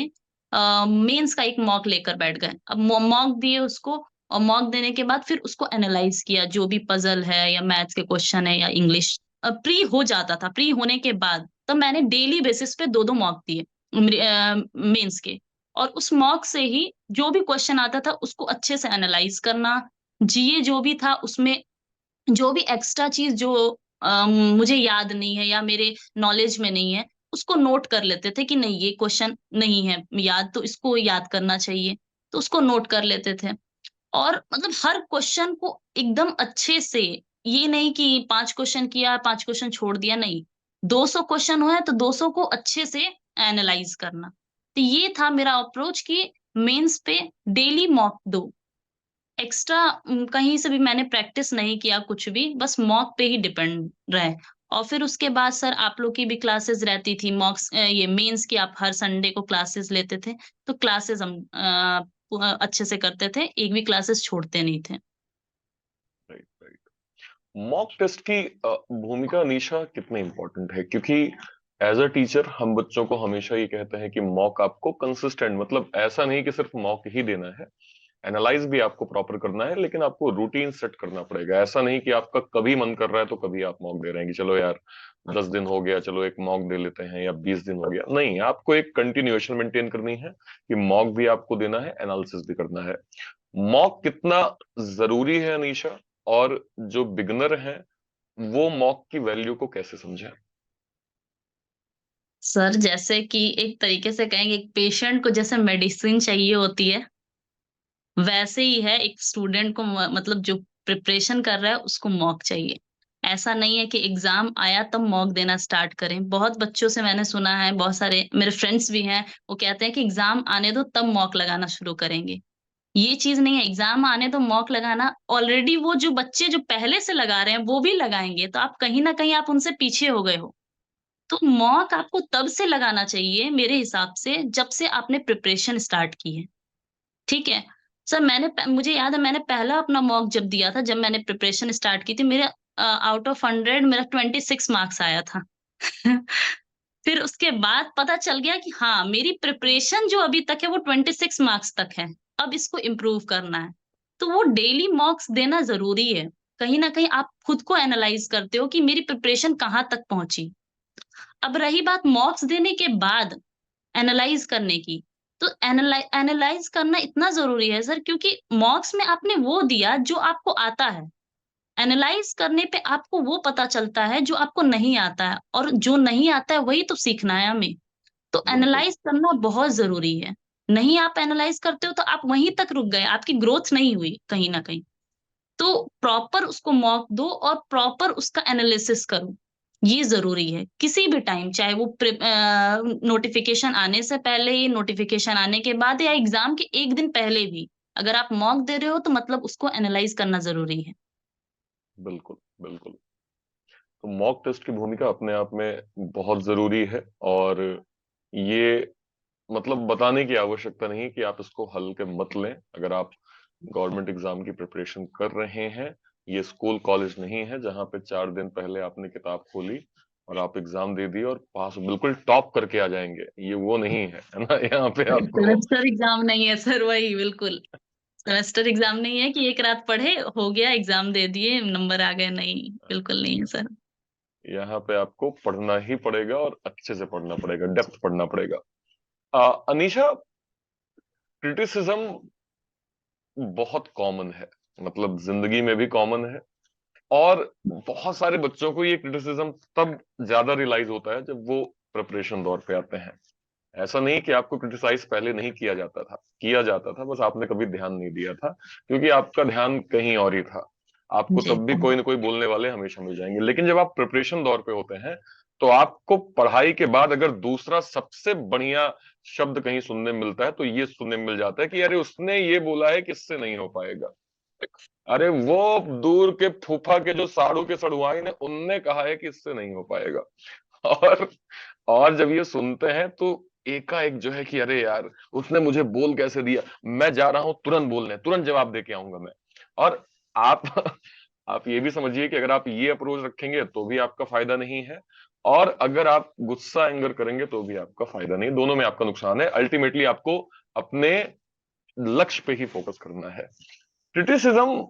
मेंस का एक मॉक लेकर बैठ गए। अब मॉक दिए उसको, और मॉक देने के बाद फिर उसको एनालाइज किया, जो भी पजल है या मैथ्स के क्वेश्चन है या इंग्लिश। प्री हो जाता था, प्री होने के बाद तो मैंने डेली बेसिस पे दो दो मॉक दिए मेंस के। और उस मॉक से ही जो भी क्वेश्चन आता था उसको अच्छे से एनालाइज करना। जीए जो भी था उसमें जो भी एक्स्ट्रा चीज जो मुझे याद नहीं है या मेरे नॉलेज में नहीं है, उसको नोट कर लेते थे कि नहीं, ये क्वेश्चन नहीं है याद तो इसको याद करना चाहिए, तो उसको नोट कर लेते थे। और मतलब हर क्वेश्चन को एकदम अच्छे से, ये नहीं कि 5 क्वेश्चन किया, 5 क्वेश्चन छोड़ दिया, नहीं। 200 क्वेश्चन हुआ है तो 200 को अच्छे से एनालाइज करना। तो ये था मेरा अप्रोच कि मेंस पे डेली मॉक दो। एक्स्ट्रा कहीं से भी मैंने प्रैक्टिस नहीं किया कुछ भी, बस मॉक पे ही डिपेंड रहे। और फिर उसके बाद सर आप लोग की भी क्लासेस रहती थी, मॉक्स ये मेंस की आप हर संडे को क्लासेस लेते थे, तो क्लासेस हम अच्छे से करते थे, एक भी क्लासेस छोड़ते नहीं थे। Right, right. मॉक टेस्ट की भूमिका अनीशा कितनी इंपॉर्टेंट है? क्योंकि एज अ टीचर हम बच्चों को हमेशा ये कहते हैं कि मॉक आपको कंसिस्टेंट, मतलब ऐसा नहीं कि सिर्फ मॉक ही देना है, एनालाइज भी आपको प्रॉपर करना है, लेकिन आपको रूटीन सेट करना पड़ेगा। ऐसा नहीं कि आपका कभी मन कर रहा है तो कभी आप मॉक दे रहे हैं कि चलो यार 10 दिन हो गया, चलो एक मॉक दे लेते हैं, या 20 दिन हो गया। नहीं, आपको एक कंटिन्यूएशन मेंटेन करनी है कि मॉक भी आपको देना है, एनालिसिस भी करना है। मॉक कितना जरूरी है अनीशा? और जो बिगनर हैं, वो मॉक की वैल्यू को कैसे समझे? सर, जैसे कि एक तरीके से कहेंगे, एक पेशेंट को जैसे मेडिसिन चाहिए होती है, वैसे ही है एक स्टूडेंट को, मतलब जो प्रिपरेशन कर रहा है उसको मॉक चाहिए। ऐसा नहीं है कि एग्जाम आया तब मॉक देना स्टार्ट करें। बहुत बच्चों से मैंने सुना है, बहुत सारे मेरे फ्रेंड्स भी हैं, वो कहते हैं कि एग्जाम आने दो तब मॉक लगाना शुरू करेंगे। ये चीज नहीं है, एग्जाम आने दो मॉक लगाना, ऑलरेडी वो जो बच्चे जो पहले से लगा रहे हैं वो भी लगाएंगे, तो आप कहीं ना कहीं आप उनसे पीछे हो गए हो। तो मॉक आपको तब से लगाना चाहिए मेरे हिसाब से जब से आपने प्रिपरेशन स्टार्ट की है। ठीक है। सर, मुझे याद है मैंने पहला अपना मॉक जब दिया था, जब मैंने प्रिपरेशन स्टार्ट की थी, मेरे आउट ऑफ 100 मेरा 26 मार्क्स आया था। फिर उसके बाद पता चल गया कि हाँ, मेरी प्रिपरेशन जो अभी तक है वो 26 मार्क्स तक है, अब इसको इम्प्रूव करना है। तो वो डेली मॉक्स देना जरूरी है। कहीं ना कहीं आप खुद को एनालाइज करते हो कि मेरी प्रिपरेशन कहाँ तक पहुंची। अब रही बात मॉक्स देने के बाद एनालाइज करने की, तो एनालाइज करना इतना जरूरी है सर, क्योंकि मॉक्स में आपने वो दिया जो आपको आता है। एनालाइज करने पे आपको वो पता चलता है जो आपको नहीं आता है, और जो नहीं आता है वही तो सीखना है हमें। तो बिल्कुल। एनालाइज करना बहुत ज़रूरी है। नहीं आप एनालाइज करते हो तो आप वहीं तक रुक गए, आपकी ग्रोथ नहीं हुई कहीं न कहीं। तो प्रॉपर उसको मॉक दो और प्रॉपर उसका एनालिसिस करो। ये ज़रूरी है। किसी भी टाइम, चाहे वो नोटिफ़िकेशन आने से पहले, नोटिफ़िकेशन आने के बाद, या एग्ज़ाम के 1 दिन पहले भी, अगर आप मॉक दे रहे हो तो मतलब उसको एनालाइज़ करना ज़रूरी है। बिल्कुल, बिल्कुल। तो मॉक टेस्ट की भूमिका अपने आप में बहुत ज़रूरी है, और ये मतलब बताने की आवश्यकता नहीं कि आप इसको हल्के मत लें। अगर आप गवर्नमेंट एग्ज़ाम की प्रिपरेशन कर रहे हैं, ये स्कूल कॉलेज नहीं है जहाँ पे 4 दिन पहले आपने किताब खोली और आप एग्ज़ाम दे दिए और पास बिल्कुल टॉप करके आ जाएँगे। ये वो नहीं है ना? यहाँ पे आपको सेमेस्टर एग्ज़ाम नहीं है सर, वही बिल्कुल। सेमेस्टर एग्ज़ाम नहीं है कि एक रात पढ़े, हो गया, एग्ज़ाम दे दिए, नंबर आ गए, नहीं, बिल्कुल नहीं है सर। यहाँ पे आपको पढ़ना ही पड़ेगा और अच्छे से पढ़ना पड़ेगा, डेप्थ पढ़ना पड़ेगा। अनीशा, क्रिटिसिज्म बहुत कॉमन है, मतलब ज़िंदगी में भी कॉमन है, और बहुत सारे बच्चों को ये क्रिटिसिज्म तब ज़्यादा रियलाइज़ होता है जब वो प्रिपरेशन दौर पे आते हैं। ऐसा नहीं कि आपको क्रिटिसाइज़ पहले नहीं किया जाता था, किया जाता था, बस आपने कभी ध्यान नहीं दिया था, क्योंकि आपका ध्यान कहीं और ही था। आपको जी। तब भी कोई न कोई बोलने वाले हमेशा मिल जाएँगे। लेकिन जब आप प्रिपरेशन दौर पे होते हैं, तो आपको पढ़ाई के बाद अगर दूसरा सबसे बढ़िया शब्द कहीं सुनने मिलता है, तो ये सुनने मिल जाता है कि अरे उसने ये बोला है कि इससे नहीं हो पाएगा। अरे वो दूर के फूफा के जो साढ़ू के सढ़ुआइन है, उनने कहा है कि इससे नहीं हो पाएगा। और और जब ये सुनते हैं तो एकाएक जो है कि अरे यार, उसने मुझे बोल कैसे दिया, मैं जा रहा हूं तुरंत बोलने, तुरंत जवाब दे के आऊंगा मैं। और आप आप ये भी समझिए कि अगर आप ये अप्रोच रखेंगे तो भी आपका फायदा नहीं है, और अगर आप गुस्सा एंगर करेंगे तो भी आपका फायदा नहीं, दोनों में आपका नुकसान है। अल्टीमेटली आपको अपने लक्ष्य पे ही फोकस करना है। क्रिटिसिज्म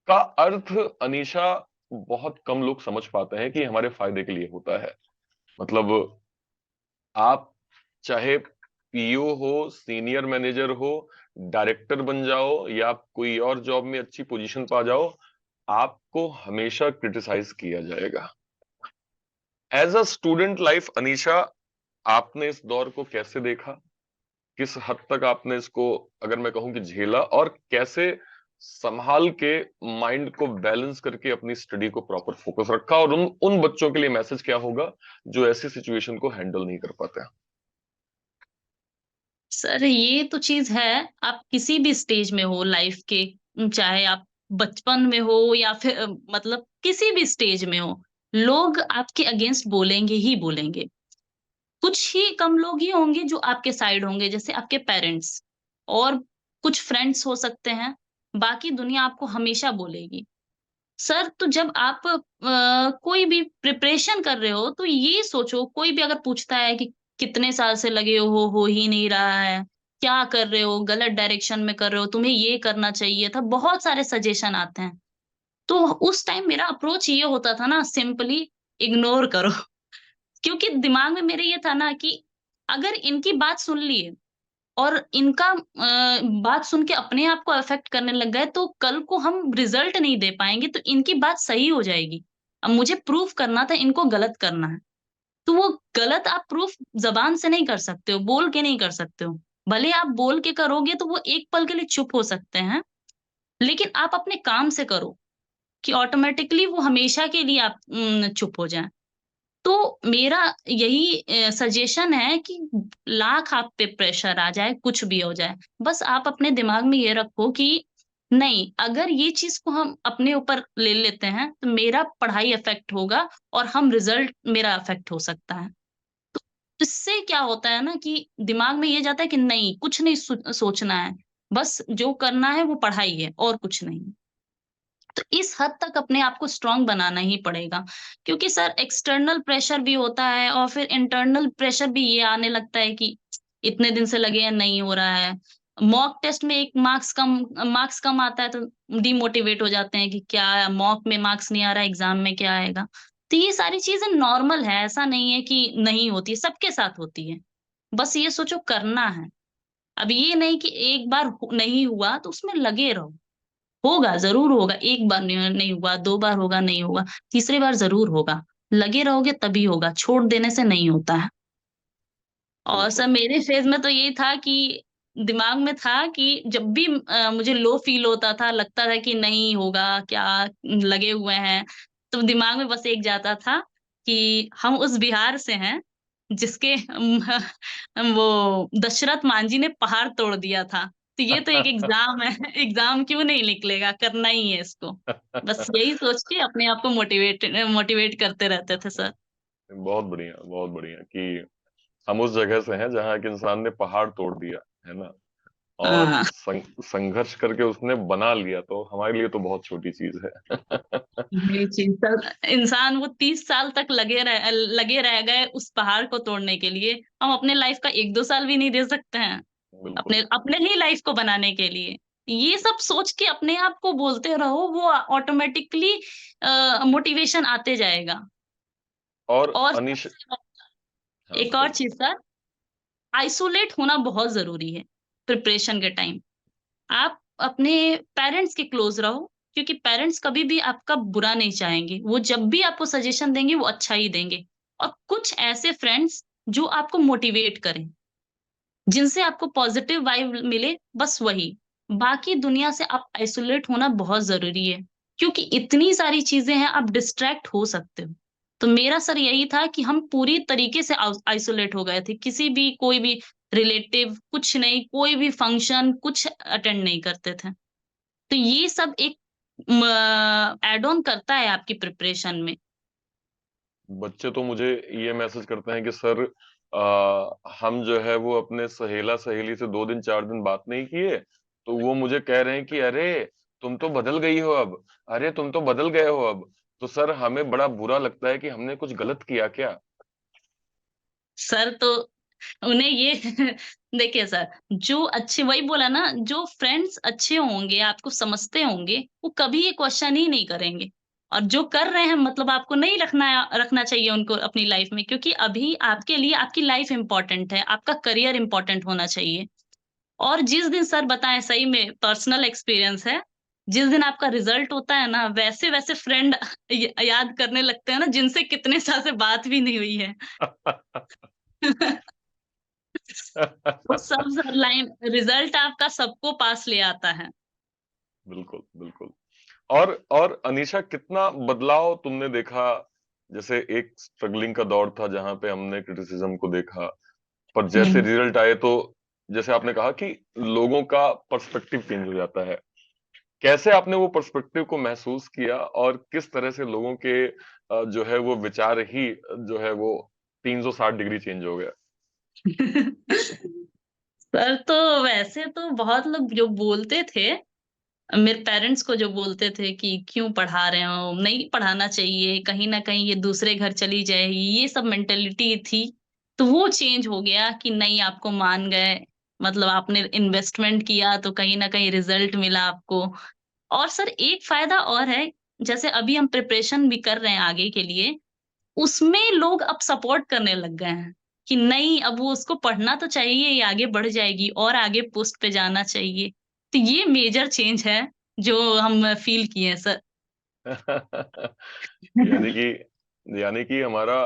का अर्थ, अनीशा, बहुत कम लोग समझ पाते हैं कि हमारे फायदे के लिए होता है। मतलब आप चाहे पीओ हो, सीनियर मैनेजर हो, डायरेक्टर बन जाओ, या आप कोई और जॉब में अच्छी पोजीशन पा जाओ, आपको हमेशा क्रिटिसाइज किया जाएगा। As a student life, Anisha, आपने इस दौर को कैसे देखा? किस हद तक आपने इसको, अगर मैं कहूं कि झेला, और कैसे संभाल के माइंड को बैलेंस करके अपनी स्टडी को प्रॉपर फोकस रखा, और उन उन बच्चों के लिए मैसेज क्या होगा जो ऐसी सिचुएशन को हैंडल नहीं कर पाते हैं? सर ये तो चीज़ है, आप किसी भी स्टेज में हो लाइफ के, चाहे आप बचपन में हो या फिर मतलब किसी भी स्टेज में हो, लोग आपके अगेंस्ट बोलेंगे ही बोलेंगे। कुछ ही कम लोग ही होंगे जो आपके साइड होंगे, जैसे आपके पेरेंट्स और कुछ फ्रेंड्स हो सकते हैं, बाकी दुनिया आपको हमेशा बोलेगी। सर, तो जब आप कोई भी प्रिपरेशन कर रहे हो, तो ये सोचो, कोई भी अगर पूछता है कि कितने साल से लगे हो ही नहीं रहा है, क्या कर रहे हो, गलत डायरेक्शन में कर रहे हो, तुम्हें ये करना चाहिए था, बहुत सारे सजेशन आते हैं। तो उस टाइम मेरा अप्रोच ये होता था ना, सिंपली इग्नोर करो। क्योंकि दिमाग में मेरे ये था ना कि अगर इनकी बात सुन ली और इनका बात सुन के अपने आप को अफ़ेक्ट करने लग गए, तो कल को हम रिज़ल्ट नहीं दे पाएँगे, तो इनकी बात सही हो जाएगी। अब मुझे प्रूव करना था, इनको गलत करना है। तो वो गलत आप प्रूफ ज़बान से नहीं कर सकते हो, बोल के नहीं कर सकते हो। भले आप बोल के करोगे तो वो एक पल के लिए चुप हो सकते हैं, लेकिन आप अपने काम से करो कि ऑटोमैटिकली वो हमेशा के लिए आप चुप हो जाएँ। तो मेरा यही सजेशन है कि लाख आप पे प्रेशर आ जाए, कुछ भी हो जाए, बस आप अपने दिमाग में ये रखो कि नहीं, अगर ये चीज़ को हम अपने ऊपर ले लेते हैं, तो मेरा पढ़ाई अफ़ेक्ट होगा और हम रिज़ल्ट मेरा अफ़ेक्ट हो सकता है। इससे क्या होता है ना कि दिमाग में ये जाता है कि नहीं, कुछ नहीं सोचना है, बस जो करना है वो पढ़ाई है और कुछ नहीं। तो इस हद तक अपने आप को स्ट्रॉन्ग बनाना ही पड़ेगा। क्योंकि सर एक्सटर्नल प्रेशर भी होता है और फिर इंटरनल प्रेशर भी ये आने लगता है कि इतने दिन से लगे हैं, नहीं हो रहा है। मॉक टेस्ट में एक मार्क्स कम आता है तो डिमोटिवेट हो जाते हैं कि क्या मॉक में मार्क्स नहीं आ रहा है, एग्ज़ाम में क्या आएगा? तो ये सारी चीज़ें नॉर्मल है, ऐसा नहीं है कि नहीं होती है, सबके साथ होती है। बस ये सोचो करना है। अब ये नहीं कि एक बार नहीं हुआ तो उसमें लगे रहो। होगा, जरूर होगा। एक बार नहीं, नहीं हुआ, 2 बार होगा, नहीं होगा, तीसरी बार जरूर होगा। लगे रहोगे तभी होगा, छोड़ देने से नहीं होता है। और बिल्कुल। सर मेरे फेज में तो यही था कि दिमाग में था कि जब भी मुझे लो फील होता था, लगता था कि नहीं होगा क्या, लगे हुए हैं, तो दिमाग में बस एक जाता था कि हम उस बिहार से हैं जिसके वो दशरथ मांझी ने पहाड़ तोड़ दिया था। तो ये तो एक एग्जाम है, एग्जाम क्यों नहीं निकलेगा, करना ही है इसको। बस यही सोच के अपने आप को मोटिवेट मोटिवेट करते रहते थे सर। बहुत बढ़िया, बहुत बढ़िया कि हम उस जगह से हैं जहाँ एक इंसान ने पहाड़ तोड़ दिया, है ना, और हाँ, संघर्ष करके उसने बना लिया, तो हमारे लिए तो बहुत छोटी चीज है। ये चीज सर, इंसान वो 30 साल तक लगे रह गए उस पहाड़ को तोड़ने के लिए, हम अपने लाइफ का 1-2 साल भी नहीं दे सकते हैं बिल्कुल। अपने अपने ही लाइफ को बनाने के लिए? ये सब सोच के अपने आप को बोलते रहो, वो ऑटोमेटिकली मोटिवेशन आते जाएगा। और और अनिश, हाँ एक और बताइए। चीज सर, आइसोलेट होना बहुत जरूरी है प्रिपरेशन के टाइम। आप अपने पेरेंट्स के क्लोज रहो, क्योंकि पेरेंट्स कभी भी आपका बुरा नहीं चाहेंगे, वो जब भी आपको सजेशन देंगे वो अच्छा ही देंगे। और कुछ ऐसे फ्रेंड्स जो आपको मोटिवेट करें, जिनसे आपको पॉजिटिव वाइब मिले, बस वही। बाकी दुनिया से आप आइसोलेट होना बहुत जरूरी है, क्योंकि इतनी सारी चीजें हैं, आप डिस्ट्रैक्ट हो सकते हो। तो मेरा सर यही था कि हम पूरी तरीके से आइसोलेट हो गए थे, किसी भी कोई भी रिलेटिव कुछ नहीं, कोई भी फंक्शन कुछ अटेंड नहीं करते थे। तो ये सब एक एड ऑन करता है आपकी प्रिपरेशन में। बच्चे तो मुझे ये मैसेज करते हैं कि सर, हम जो है वो अपने सहेला सहेली से 2 दिन 4 दिन बात नहीं किए, तो वो मुझे कह रहे हैं कि अरे तुम तो बदल गई हो अब, अरे तुम तो बदल गए हो अब। तो सर हमें बड़ा बुरा लगता है कि हमने कुछ गलत किया क्या। सर तो उन्हें ये देखिए सर, जो अच्छे, वही बोला ना, जो फ्रेंड्स अच्छे होंगे, आपको समझते होंगे, वो कभी ये क्वेश्चन ही नहीं करेंगे। और जो कर रहे हैं, मतलब आपको नहीं रखना रखना चाहिए उनको अपनी लाइफ में, क्योंकि अभी आपके लिए आपकी लाइफ इंपॉर्टेंट है, आपका करियर इंपॉर्टेंट होना चाहिए। और जिस दिन सर बताएं, सही में पर्सनल एक्सपीरियंस है, जिस दिन आपका रिजल्ट होता है ना, वैसे वैसे फ्रेंड याद करने लगते हैं ना, जिनसे कितने साल से बात भी नहीं हुई है। वो सब सर लाइन, रिजल्ट आपका सबको पास ले आता है। बिल्कुल बिल्कुल। और अनीशा, कितना बदलाव तुमने देखा। जैसे एक स्ट्रगलिंग का दौर था जहां पे हमने क्रिटिसिज्म को देखा, पर जैसे हम्म। रिजल्ट आए तो जैसे आपने कहा कि लोगों का पर्सपेक्टिव चेंज हो जाता है। कैसे आपने वो पर्सपेक्टिव को महसूस किया, और किस तरह से लोगों के जो है वो विचार ही जो है वो 360 डिग्री चेंज हो गया। सर तो वैसे तो बहुत लोग जो बोलते थे, मेरे पेरेंट्स को जो बोलते थे कि क्यों पढ़ा रहे हो, नहीं पढ़ाना चाहिए, कहीं ना कहीं ये दूसरे घर चली जाएगी, ये सब मेंटेलिटी थी। तो वो चेंज हो गया कि नहीं, आपको मान गए, मतलब आपने इन्वेस्टमेंट किया तो कहीं ना कहीं रिजल्ट मिला आपको। और सर एक फायदा और है, जैसे अभी हम प्रिपरेशन भी कर रहे हैं आगे के लिए, उसमें लोग अब सपोर्ट करने लग गए हैं कि नहीं, अब वो उसको पढ़ना तो चाहिए, ये आगे बढ़ जाएगी और आगे पोस्ट पे जाना चाहिए। तो ये मेजर चेंज है जो हम फील किए हैं सर। यानी कि यानी कि हमारा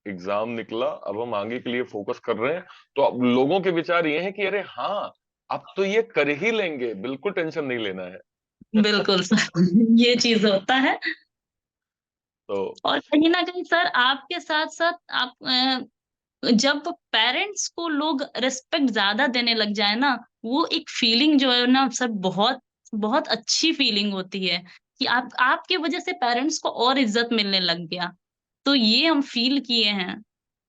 एग्जाम निकला, अब हम आगे के लिए फोकस कर रहे हैं, तो अब लोगों के विचार ये हैं कि अरे हाँ, अब तो ये कर ही लेंगे, बिल्कुल टेंशन नहीं लेना है। बिल्कुल सर, ये चीज होता है। तो और कहीं ना कहीं सर आपके साथ साथ आप जब पेरेंट्स को लोग रिस्पेक्ट ज्यादा देने लग जाए ना, वो एक फीलिंग जो है ना सर, बहुत बहुत अच्छी फीलिंग होती है कि आप आपके वजह से पेरेंट्स को और इज्जत मिलने लग गया। तो ये हम फील किए हैं।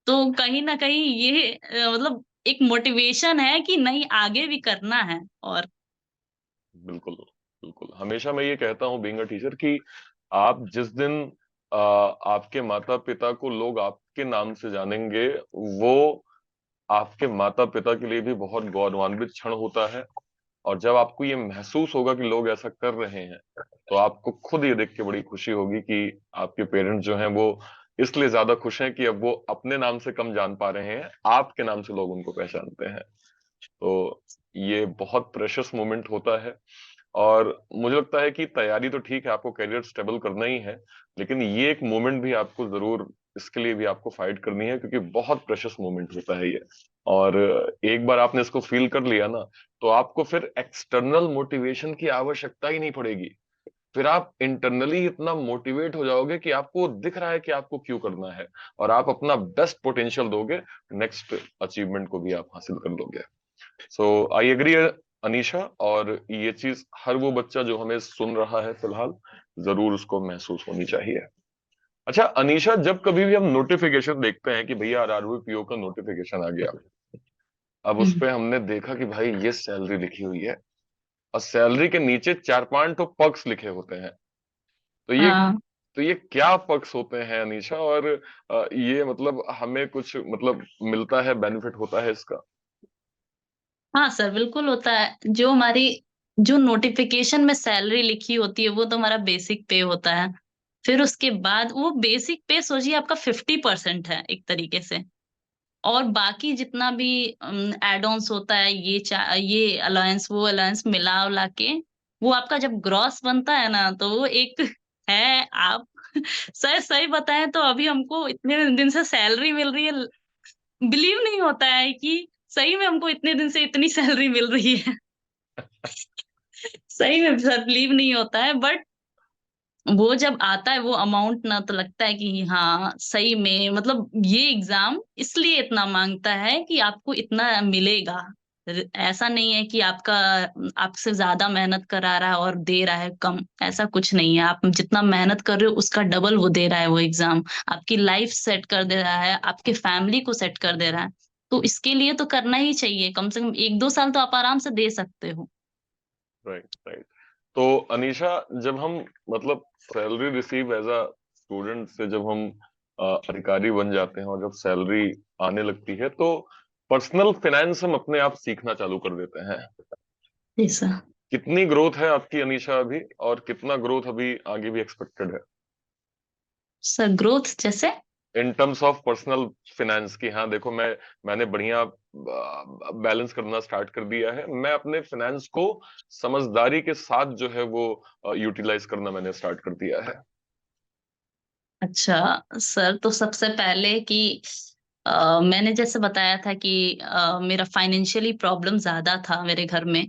तो कहीं ना कहीं ये मतलब एक मोटिवेशन है कि नहीं, आगे भी करना है। और बिल्कुल बिल्कुल, हमेशा मैं ये कहता हूँ बीइंग अ टीचर कि आप जिस दिन आपके माता पिता को लोग आपके नाम से जानेंगे, वो आपके माता पिता के लिए भी बहुत गौरवान्वित क्षण होता है। और जब आपको ये महसूस होगा कि लोग ऐसा कर रहे हैं, तो आपको खुद ये देख के बड़ी खुशी होगी कि आपके पेरेंट्स जो हैं वो इसलिए ज्यादा खुश हैं कि अब वो अपने नाम से कम जान पा रहे हैं, आपके नाम से लोग उनको पहचानते हैं। तो ये बहुत प्रेशियस मोमेंट होता है। और मुझे लगता है कि तैयारी तो ठीक है, आपको करियर स्टेबल करना ही है, लेकिन ये एक मोमेंट भी आपको जरूर, इसके लिए भी आपको फाइट करनी है, क्योंकि बहुत प्रेशियस मोमेंट होता है ये। और एक बार आपने इसको फील कर लिया ना, तो आपको फिर एक्सटर्नल मोटिवेशन की आवश्यकता ही नहीं पड़ेगी। फिर आप इंटरनली इतना मोटिवेट हो जाओगे कि आपको दिख रहा है कि आपको क्यों करना है, और आप अपना बेस्ट पोटेंशियल दोगे, नेक्स्ट अचीवमेंट को भी आप हासिल कर लोगे। सो आई एग्री अनीशा, और ये चीज हर वो बच्चा जो हमें सुन रहा है फिलहाल, जरूर उसको महसूस होनी चाहिए। अच्छा अनीशा, जब कभी भी हम नोटिफिकेशन देखते हैं कि भैया आरआरबी का नोटिफिकेशन आ गया, अब उस हम्म। पे हमने देखा कि भाई ये सैलरी लिखी हुई है, और सैलरी के नीचे 4-5 तो पर्क्स लिखे होते हैं। तो ये हाँ। तो ये क्या पर्क्स होते हैं अनीशा, और ये मतलब हमें कुछ मतलब मिलता है, बेनिफिट होता है इसका? हाँ सर, बिल्कुल होता है। जो हमारी जो नोटिफिकेशन में सैलरी लिखी होती है वो तो हमारा बेसिक पे होता है। फिर उसके बाद वो बेसिक पे सोचिए आपका 50% है एक तरीके से। और बाकी जितना भी एड ऑन्स होता है, ये अलायंस वो अलायंस मिला उला के वो आपका जब ग्रॉस बनता है ना, तो वो एक है। आप सर सही बताएं तो अभी हमको इतने दिन से सैलरी मिल रही है, बिलीव नहीं होता है कि सही में हमको इतने दिन से इतनी सैलरी मिल रही है। सही में सर बिलीव नहीं होता है, बट वो जब आता है वो अमाउंट ना, तो लगता है कि हाँ सही में मतलब ये एग्जाम इसलिए इतना मांगता है कि आपको इतना मिलेगा। ऐसा नहीं है कि आपसे ज्यादा मेहनत करा रहा है और दे रहा है कम, ऐसा कुछ नहीं है। आप जितना मेहनत कर रहे हो उसका डबल वो दे रहा है वो एग्जाम। आपकी लाइफ सेट कर दे रहा है, आपके फैमिली को सेट कर दे रहा है। तो इसके लिए तो करना ही चाहिए, कम से कम 1-2 साल तो आप आराम से दे सकते हो। Right, right. तो अनीशा, जब हम मतलब salary receive as a student से जब हम अधिकारी बन जाते हैं, और जब सैलरी आने लगती है, तो पर्सनल फाइनेंस हम अपने आप सीखना चालू कर देते हैं। जी सर। कितनी ग्रोथ है आपकी अनीशा अभी, और कितना ग्रोथ अभी आगे भी एक्सपेक्टेड है, सर ग्रोथ जैसे? In terms of personal finance की? हाँ देखो, मैंने बढ़िया बैलेंस करना स्टार्ट कर दिया है, मैं अपने फाइनेंस को समझदारी के साथ जो है वो यूटिलाइज करना मैंने स्टार्ट कर दिया है। अच्छा सर, तो सबसे पहले कि मैंने जैसे बताया था कि मेरा फाइनेंशियली प्रॉब्लम ज्यादा था मेरे घर में।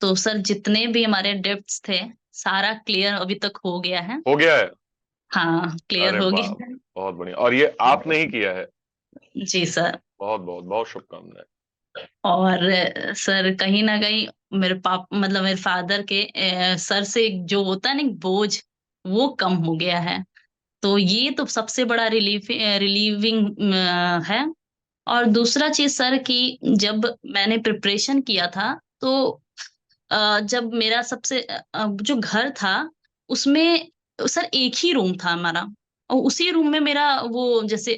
तो सर जितने भी हमारे डेब्ट्स थे सारा क्लियर अभी तक हो गया है। हो गया है? हाँ क्लियर अरे हो वाह, गया बहुत बढ़िया। और ये आपने ही किया है? है। जी सर। बहुत बहुत बहुत शुभकामनाएं। और सर कहीं ना कहीं मेरे पाप मतलब मेरे फादर के सर से जो होता है ना एक बोझ, वो कम हो गया है। तो ये तो सबसे बड़ा रिलीविंग है। और दूसरा चीज सर कि जब मैंने प्रिपरेशन किया था, तो जब मेरा जो घर था उसमें सर एक ही रूम था हमारा। और उसी रूम में मेरा वो जैसे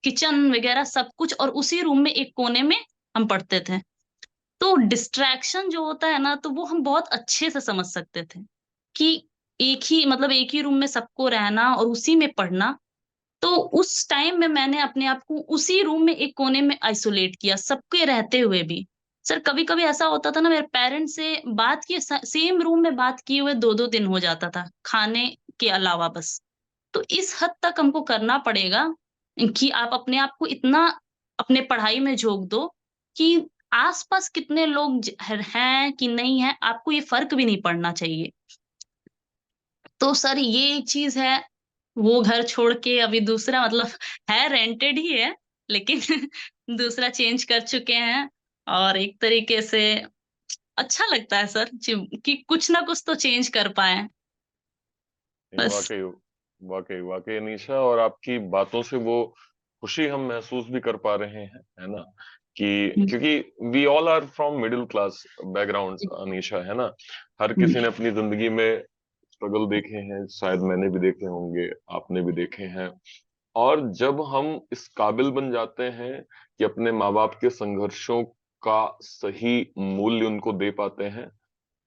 किचन वगैरह सब कुछ, और उसी रूम में एक कोने में हम पढ़ते थे। तो डिस्ट्रैक्शन जो होता है ना, तो वो हम बहुत अच्छे से समझ सकते थे कि एक ही रूम में सबको रहना और उसी में पढ़ना। तो उस टाइम में मैंने अपने आप को उसी रूम में एक कोने में आइसोलेट किया, सबके रहते हुए भी। सर कभी कभी ऐसा होता था ना, मेरे पेरेंट्स से बात किए सेम रूम में बात किए हुए 2-2 दिन हो जाता था खाने के अलावा बस। तो इस हद तक हमको करना पड़ेगा कि आप अपने आप को इतना अपने पढ़ाई में झोंक दो कि आसपास कितने लोग हैं कि नहीं है आपको ये फर्क भी नहीं पड़ना चाहिए। तो सर ये एक चीज है। वो घर छोड़ के अभी दूसरा मतलब है रेंटेड ही है, लेकिन दूसरा चेंज कर चुके हैं। और एक तरीके से अच्छा लगता है सर कि कुछ ना कुछ तो चेंज कर पाए। नहीं, बस। वाकई वाकई वाकई अनीशा, और आपकी बातों से वो खुशी हम महसूस भी कर पा रहे हैं, है ना? कि हम्म। क्योंकि we all are from middle class background Anisha, है ना? हर किसी ने अपनी जिंदगी में स्ट्रगल देखे हैं, शायद मैंने भी देखे होंगे, आपने भी देखे हैं। और जब हम इस काबिल बन जाते हैं कि अपने माँ बाप के संघर्षों का सही मूल्य उनको दे पाते हैं,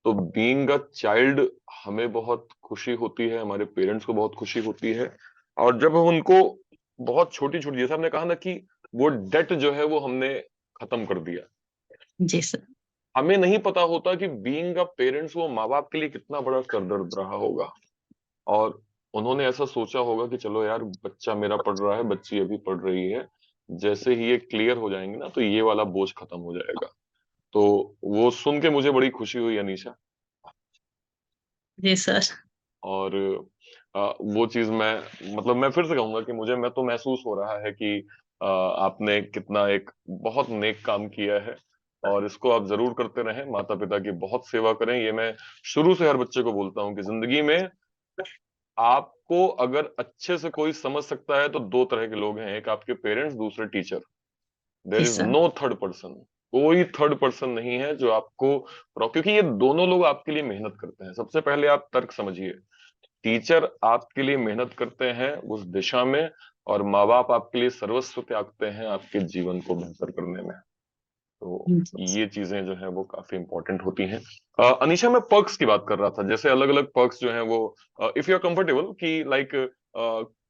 तो बीइंग अ चाइल्ड हमें बहुत खुशी होती है, हमारे पेरेंट्स को बहुत खुशी होती है। और जब हम उनको बहुत छोटी छोटी, जैसे हमने कहा ना कि वो डेट जो है वो हमने खत्म कर दिया, जी सर। हमें नहीं पता होता कि बीइंग अ पेरेंट्स वो माँ बाप के लिए कितना बड़ा सरदर्द रहा होगा। और उन्होंने ऐसा सोचा होगा कि चलो यार, बच्चा मेरा पढ़ रहा है, बच्ची अभी पढ़ रही है, जैसे ही ये क्लियर हो जाएंगे ना तो ये वाला बोझ खत्म हो जाएगा। तो वो सुन के मुझे बड़ी खुशी हुई अनीशा। जी सर। और वो चीज मैं, मतलब मैं फिर से कहूंगा कि मुझे, मैं तो महसूस हो रहा है कि आपने कितना एक बहुत नेक काम किया है। और इसको आप जरूर करते रहें, माता पिता की बहुत सेवा करें। ये मैं शुरू से हर बच्चे को बोलता हूँ कि जिंदगी में आपको अगर अच्छे से कोई समझ सकता है तो दो तरह के लोग हैं, एक आपके पेरेंट्स, दूसरे टीचर। देर जी is sir. No third person. कोई थर्ड पर्सन नहीं है जो आपको, क्योंकि ये दोनों लोग आपके लिए मेहनत करते हैं। सबसे पहले आप तर्क समझिए, टीचर आपके लिए मेहनत करते हैं उस दिशा में, और माँ बाप आपके लिए सर्वस्व त्यागते हैं आपके जीवन को बेहतर करने में। तो ये चीजें जो है वो काफी इंपॉर्टेंट होती हैं। अनीशा, मैं पर्क्स की बात कर रहा था, जैसे अलग अलग पर्क्स जो हैं वो, इफ यू आर कंफर्टेबल, कि लाइक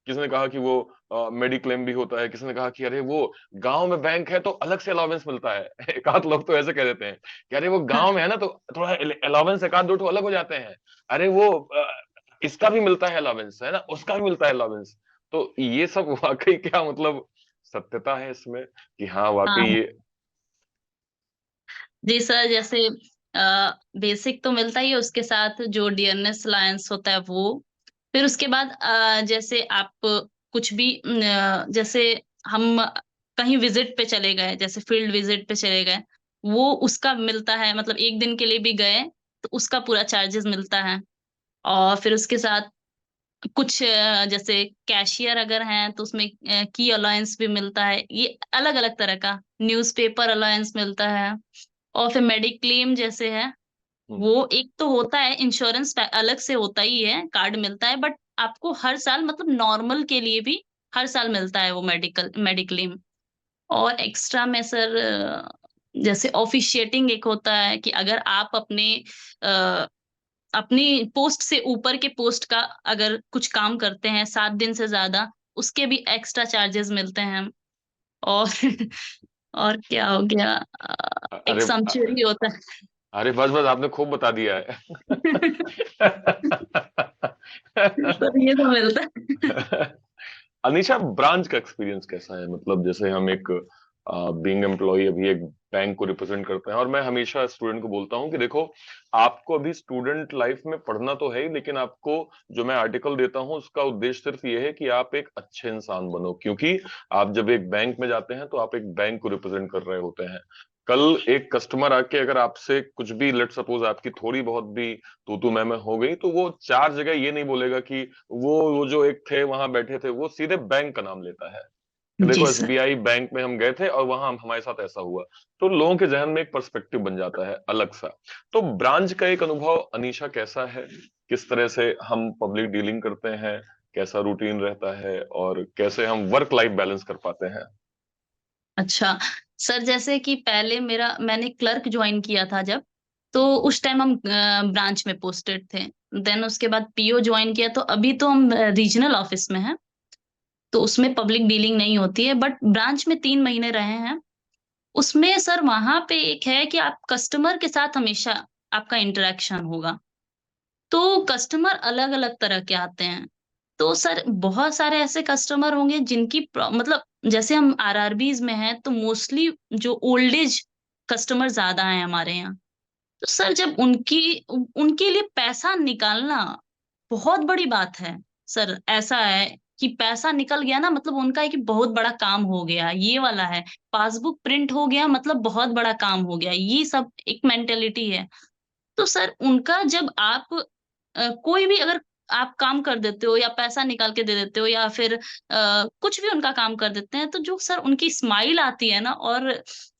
किसी ने कहा कि वो मेडिक्लेम भी होता है, किसी ने कहा कि अरे वो गांव में बैंक है तो अलग से अलाउंस मिलता है। एक आध लोग तो ऐसे कह देते हैं कि अरे वो गांव में है ना तो थोड़ा अलाउंस एक आध दो ठो अलग हो जाते हैं। अरे वो इसका भी मिलता है अलाउंस, है ना, उसका भी मिलता है अलाउंस। तो ये सब वाकई क्या मतलब सत्यता है इसमें कि हाँ वाकई हाँ ये। जी सर, जैसे बेसिक तो मिलता ही है, उसके साथ जो डीएनएस अलायंस होता है वो। फिर उसके बाद जैसे आप कुछ भी जैसे हम कहीं विजिट पे चले गए, जैसे फील्ड विजिट पे चले गए, वो उसका मिलता है, मतलब एक दिन के लिए भी गए तो उसका पूरा चार्जेस मिलता है। और फिर उसके साथ कुछ जैसे कैशियर अगर हैं तो उसमें की अलायंस भी मिलता है, ये अलग अलग तरह का। न्यूज़पेपर अलायंस मिलता है। और फिर मेडिक्लेम जैसे है, हम्म, वो एक तो होता है इंश्योरेंस अलग से होता ही है, कार्ड मिलता है, बट आपको हर साल, मतलब नॉर्मल के लिए भी हर साल मिलता है वो मेडिक्लेम। और एक्स्ट्रा में सर जैसे ऑफिशिएटिंग एक होता है कि अगर आप अ, अपनी पोस्ट से ऊपर के पोस्ट का अगर कुछ काम करते हैं 7 दिन से ज्यादा, उसके भी एक्स्ट्रा चार्जेस मिलते हैं। और और क्या हो गया, एक अरे सैंक्चुअरी होता अरे बस बस, आपने खूब बता दिया है। सर ये तो मिलता है। अनीशा, ब्रांच का एक्सपीरियंस कैसा है? मतलब जैसे हम एक बीइंग एम्प्लॉय अभी एक बैंक को रिप्रेजेंट करते हैं, और मैं हमेशा स्टूडेंट को बोलता हूँ कि देखो, आपको अभी स्टूडेंट लाइफ में पढ़ना तो है ही, लेकिन आपको जो मैं आर्टिकल देता हूँ उसका उद्देश्य सिर्फ ये है कि आप एक अच्छे इंसान बनो। क्योंकि आप जब एक बैंक में जाते हैं तो आप एक बैंक को रिप्रेजेंट कर रहे होते हैं। कल एक कस्टमर आके अगर आपसे कुछ भी, लेट सपोज आपकी थोड़ी बहुत भी तू तू मैं हो गई, तो वो चार जगह ये नहीं बोलेगा कि वो जो एक थे वहां बैठे थे, वो सीधे बैंक का नाम लेता है कि जी देखो सर। एसबीआई बैंक में हम गए थे और वहां हमारे साथ ऐसा हुआ। तो लोगों के जहन में एक पर्सपेक्टिव बन जाता है अलग सा। तो ब्रांच का एक अनुभव अनीशा कैसा है? किस तरह से हम पब्लिक डीलिंग करते हैं, कैसा रूटीन रहता है, और कैसे हम वर्क लाइफ बैलेंस कर पाते हैं? अच्छा सर, जैसे कि पहले मैंने क्लर्क ज्वाइन किया था जब, तो उस टाइम हम ब्रांच में पोस्टेड थे। देन उसके बाद पीओ ज्वाइन किया, तो अभी तो हम रीजनल ऑफिस में हैं, तो उसमें पब्लिक डीलिंग नहीं होती है, बट ब्रांच में 3 महीने रहे हैं। उसमें सर वहां पे एक है कि आप कस्टमर के साथ हमेशा आपका इंटरेक्शन होगा। तो कस्टमर अलग अलग तरह के आते हैं। तो सर बहुत सारे ऐसे कस्टमर होंगे जिनकी मतलब जैसे हम आरआरबीज में हैं तो मोस्टली जो ओल्ड एज कस्टमर ज्यादा हैं हमारे यहाँ। तो सर जब उनके लिए पैसा निकालना बहुत बड़ी बात है। सर ऐसा है कि पैसा निकल गया ना, मतलब उनका है कि बहुत बड़ा काम हो गया, ये वाला है। पासबुक प्रिंट हो गया मतलब बहुत बड़ा काम हो गया, ये सब एक मेंटेलिटी है। तो सर उनका जब आप कोई भी अगर आप काम कर देते हो या पैसा निकाल के दे देते हो या फिर कुछ भी उनका काम कर देते हैं, तो जो सर उनकी स्माइल आती है ना, और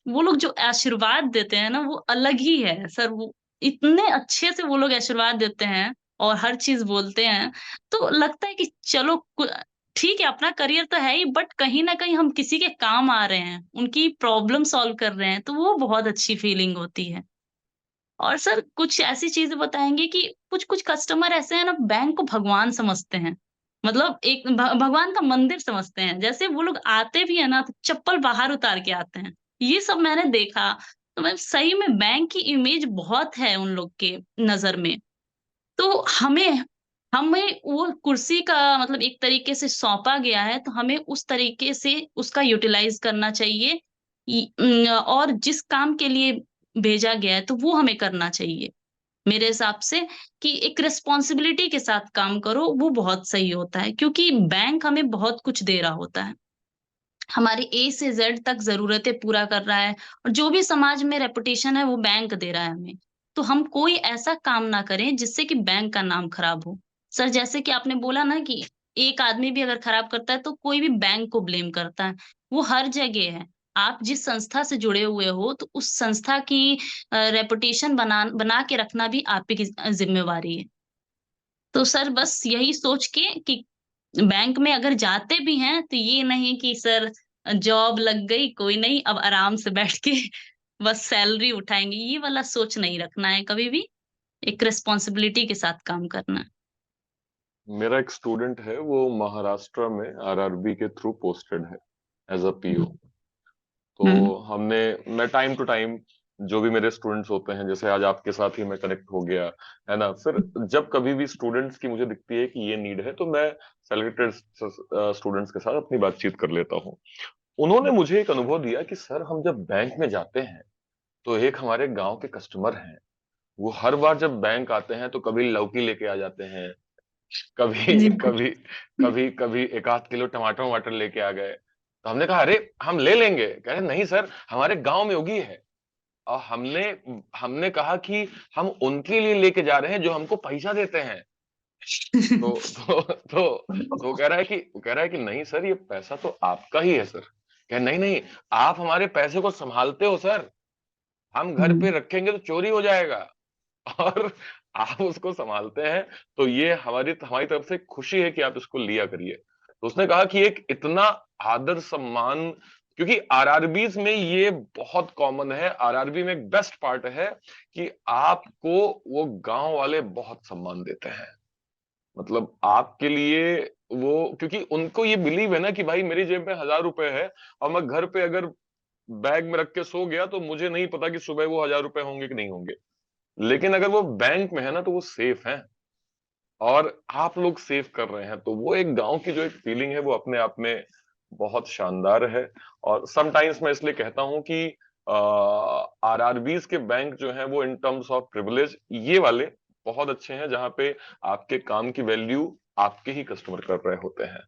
वो लोग जो आशीर्वाद देते हैं ना, वो अलग ही है सर। वो इतने अच्छे से वो लोग आशीर्वाद देते हैं और हर चीज बोलते हैं। तो लगता है कि चलो ठीक है, अपना करियर तो है ही, बट कहीं ना कहीं हम किसी के काम आ रहे हैं, उनकी प्रॉब्लम सॉल्व कर रहे हैं, तो वो बहुत अच्छी फीलिंग होती है। और सर कुछ ऐसी चीजें बताएंगे कि कुछ कुछ कस्टमर ऐसे हैं ना, बैंक को भगवान समझते हैं। मतलब एक भगवान का मंदिर समझते हैं। जैसे वो लोग आते भी है ना तो चप्पल बाहर उतार के आते हैं, ये सब मैंने देखा। तो मैं सही में बैंक की इमेज बहुत है उन लोग के नज़र में। तो हमें हमें वो कुर्सी का मतलब एक तरीके से सौंपा गया है, तो हमें उस तरीके से उसका यूटिलाइज़ करना चाहिए। और जिस काम के लिए भेजा गया है, तो वो हमें करना चाहिए। मेरे हिसाब से कि एक रिस्पॉन्सिबिलिटी के साथ काम करो, वो बहुत सही होता है, क्योंकि बैंक हमें बहुत कुछ दे रहा होता है। हमारी ए से ज़ेड तक ज़रूरतें पूरा कर रहा है और जो भी समाज में रेपुटेशन है वो बैंक दे रहा है हमें। तो हम कोई ऐसा काम ना करें जिससे कि बैंक का नाम खराब हो। सर जैसे कि आपने बोला ना कि एक आदमी भी अगर खराब करता है तो कोई भी बैंक को ब्लेम करता है। वो हर जगह है। आप जिस संस्था से जुड़े हुए हो तो उस संस्था की रेपुटेशन बना बना के रखना भी आप ही की ज़िम्मेवारी है। तो सर बस यही सोच के कि बैंक में अगर जाते भी हैं तो ये नहीं कि सर जॉब लग गई कोई नहीं अब आराम से बैठ के बस सैलरी उठाएँगे, ये वाला सोच नहीं रखना है कभी भी, एक रिस्पॉन्सिबिलिटी के साथ काम करना है। मेरा एक स्टूडेंट है, वो महाराष्ट्र में आरआरबी के थ्रू पोस्टेड है एज अ पीओ। तो हुँ, मैं टाइम टू टाइम जो भी मेरे स्टूडेंट्स होते हैं, जैसे आज आपके साथ ही मैं कनेक्ट हो गया, है ना, फिर जब कभी भी स्टूडेंट्स की मुझे दिखती है कि ये नीड है, तो मैं सेलेक्टेड स्टूडेंट्स के साथ अपनी बातचीत कर लेता हूँ। उन्होंने मुझे एक अनुभव दिया कि सर, हम जब बैंक में जाते हैं तो एक हमारे गांव के कस्टमर हैं, वो हर बार जब बैंक आते हैं तो कभी लौकी लेके आ जाते हैं, कभी जी। कभी कभी कभी एक आध किलो टमाटर वमाटर लेके आ गए। तो हमने कहा, अरे हम ले लेंगे। कह रहे, नहीं सर, हमारे गांव में उगी है। और हमने हमने कहा कि हम उनके लिए लेके जा रहे हैं जो हमको पैसा देते हैं। तो तो तो कह रहा है कि नहीं सर, ये पैसा तो आपका ही है सर। कह, नहीं नहीं, आप हमारे पैसे को संभालते हो सर, हम घर पे हुँ, रखेंगे तो चोरी हो जाएगा। और आप उसको संभालते हैं, तो ये हमारी हमारी तरफ से खुशी है कि आप इसको लिया करिए। तो उसने कहा कि एक इतना आदर सम्मान, क्योंकि आरआरबीज में ये बहुत कॉमन है, आरआरबी में एक बेस्ट पार्ट है कि आपको वो गांव वाले बहुत सम्मान देते हैं। मतलब आपके लिए वो, क्योंकि उनको ये बिलीव है ना कि भाई मेरी जेब में 1,000 रुपए है, और मैं घर पे अगर बैग में रख के सो गया तो मुझे नहीं पता कि सुबह वो 1,000 रुपए होंगे कि नहीं होंगे। लेकिन अगर वो बैंक में है ना, तो वो सेफ है, और आप लोग सेव कर रहे हैं, तो वो एक गांव की जो एक फीलिंग है वो अपने आप में बहुत शानदार है। और समटाइम्स मैं इसलिए कहता हूं कि आरआरबीज के बैंक जो हैं वो इन टर्म्स ऑफ प्रिविलेज ये वाले बहुत अच्छे हैं, जहां पे आपके काम की वैल्यू आपके ही कस्टमर कर रहे होते हैं।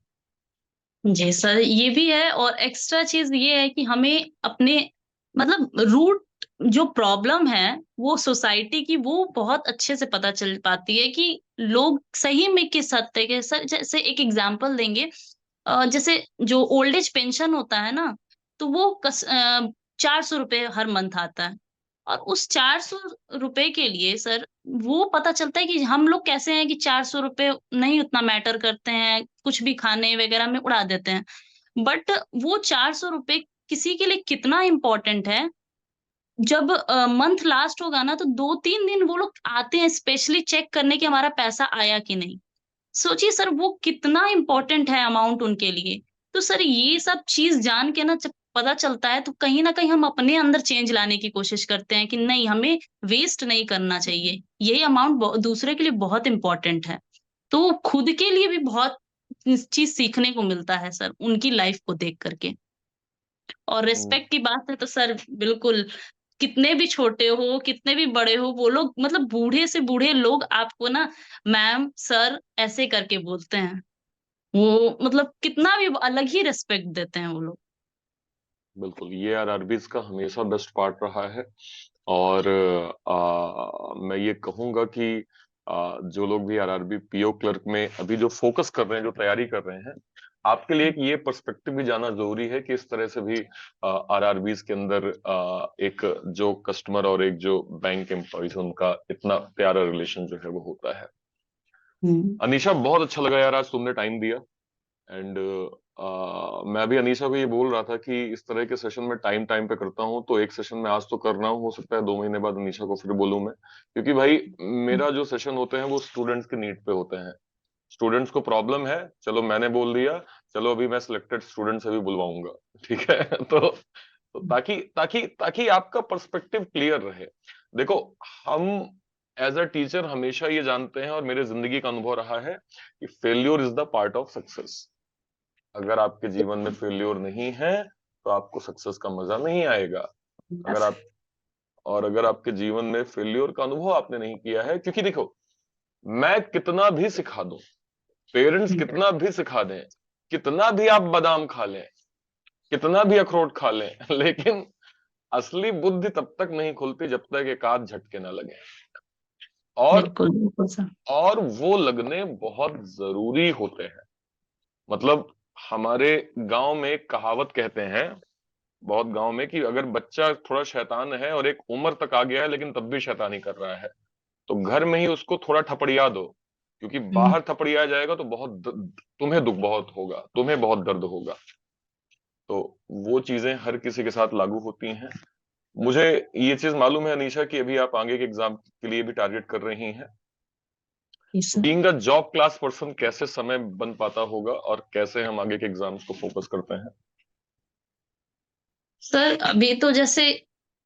जी सर, ये भी है और एक्स्ट्रा चीज़ ये है कि हमें अपने मतलब रूट जो प्रॉब्लम है, वो सोसाइटी की वो बहुत अच्छे से पता चल पाती है कि लोग सही में किस हद तक है। सर जैसे एक एग्ज़ाम्पल देंगे जैसे जो ओल्ड एज पेंशन होता है ना, तो वो ₹400 हर मंथ आता है और उस ₹400 के लिए सर वो पता चलता है कि हम लोग कैसे हैं कि ₹400 नहीं उतना मैटर करते हैं, कुछ भी खाने वगैरह में उड़ा देते हैं। बट वो ₹400 किसी के लिए कितना इम्पोर्टेंट है, जब मंथ लास्ट होगा ना तो 2-3 दिन वो लोग आते हैं स्पेशली चेक करने कि हमारा पैसा आया कि नहीं। सोचिए सर वो कितना इम्पोर्टेंट है अमाउंट उनके लिए। तो सर ये सब चीज़ जान के ना जब पता चलता है तो कहीं न कहीं हम अपने अंदर चेंज लाने की कोशिश करते हैं कि नहीं हमें वेस्ट नहीं करना चाहिए। ये अमाउंट दूसरे के लिए बहुत इम्पोर्टेंट है। तो खुद के लिए भी बहुत इस चीज़ सीखने को मिलता है सर, उनकी लाइफ़ को देख कर के। और हम्म, रिस्पेक्ट की बात है तो सर बिल्कुल, कितने भी छोटे हो, कितने भी बड़े हो, वो लोग मतलब बूढ़े से बूढ़े लोग आपको ना मैम, सर ऐसे करके बोलते हैं। वो मतलब कितना भी अलग ही रिस्पेक्ट देते हैं वो लोग। बिल्कुल, ये आरआरबीज का हमेशा बेस्ट पार्ट रहा है। और मैं ये कहूंगा कि जो लोग भी आरआरबी पीओ क्लर्क में अभी जो फोकस कर रहे हैं, जो तैयारी कर रहे हैं, आपके लिए एक ये पर्सपेक्टिव भी जाना जरूरी है कि इस तरह से भी आरआरबीज के अंदर एक जो कस्टमर और एक जो बैंक एम्प्लॉइज उनका इतना प्यारा रिलेशन जो है वो होता है। हुँ। अनीशा, बहुत अच्छा लगा यार आज तुमने टाइम दिया। एंड मैं भी अनीशा को ये बोल रहा था कि इस तरह के सेशन में टाइम टाइम पे करता हूँ, तो एक सेशन में आज तो कर रहा हूँ, हो सकता है 2 महीने बाद अनीशा को फिर बोलूँ मैं, क्योंकि भाई मेरा जो सेशन होते हैं वो स्टूडेंट्स के नीड पे होते हैं। स्टूडेंट्स को प्रॉब्लम है, चलो मैंने बोल दिया, चलो अभी मैं सिलेक्टेड स्टूडेंट से भी बुलवाऊंगा। ठीक है। तो तो ताकि ताकि ताकि आपका पर्सपेक्टिव क्लियर रहे। देखो, हम एज अ टीचर हमेशा ये जानते हैं, और मेरे जिंदगी का अनुभव रहा है कि failure is the part of success. अगर आपके जीवन में फेल्योर नहीं है तो आपको सक्सेस का मजा नहीं आएगा। अगर आप और अगर आपके जीवन में फेल्योर का अनुभव आपने नहीं किया है, क्योंकि देखो, मैं कितना भी सिखा दूं, पेरेंट्स कितना भी सिखा दें, कितना भी आप बादाम खा लें, कितना भी अखरोट खा लें, लेकिन असली बुद्धि तब तक नहीं खुलती जब तक एक आध झटके ना लगे। और बिल्कुल बिल्कुल सर। और वो लगने बहुत जरूरी होते हैं। मतलब हमारे गांव में एक कहावत कहते हैं, बहुत गांव में, कि अगर बच्चा थोड़ा शैतान है और एक उम्र तक आ गया है लेकिन तब भी शैतानी कर रहा है, तो घर में ही उसको थोड़ा ठपड़िया दो, क्योंकि हम्म, बाहर ठपड़िया जाएगा तो तुम्हें दुख बहुत होगा, तुम्हें बहुत दर्द होगा। तो वो चीजें हर किसी के साथ लागू होती हैं। मुझे ये चीज मालूम है अनीशा कि अभी आप आगे के एग्जाम के लिए भी टारगेट कर रही हैं। जी sir. Being a job class person कैसे समय बन पाता होगा, और कैसे हम आगे के एग्जाम्स को फोकस करते हैं? सर अभी तो जैसे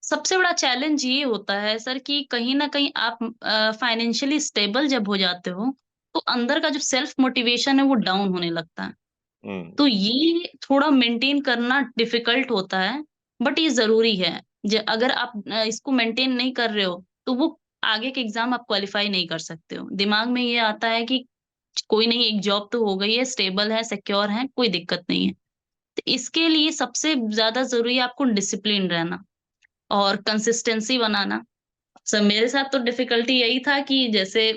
सबसे बड़ा चैलेंज ये होता है सर कि कहीं ना कहीं आप फाइनेंशियली स्टेबल जब हो जाते हो तो अंदर का जो सेल्फ मोटिवेशन है वो डाउन होने लगता है। हम्म। तो ये थोड़ा मेंटेन करना डिफिकल्ट होता है, बट ये जरूरी है। अगर आप इसको मेंटेन नहीं कर रहे हो तो वो आगे के एग्जाम आप क्वालिफाई नहीं कर सकते हो। दिमाग में ये आता है कि कोई नहीं, एक जॉब तो हो गई है, स्टेबल है, सिक्योर है, कोई दिक्कत नहीं है। तो इसके लिए सबसे ज्यादा जरूरी है आपको डिसिप्लिन रहना और कंसिस्टेंसी बनाना। सर मेरे साथ तो डिफिकल्टी यही था कि जैसे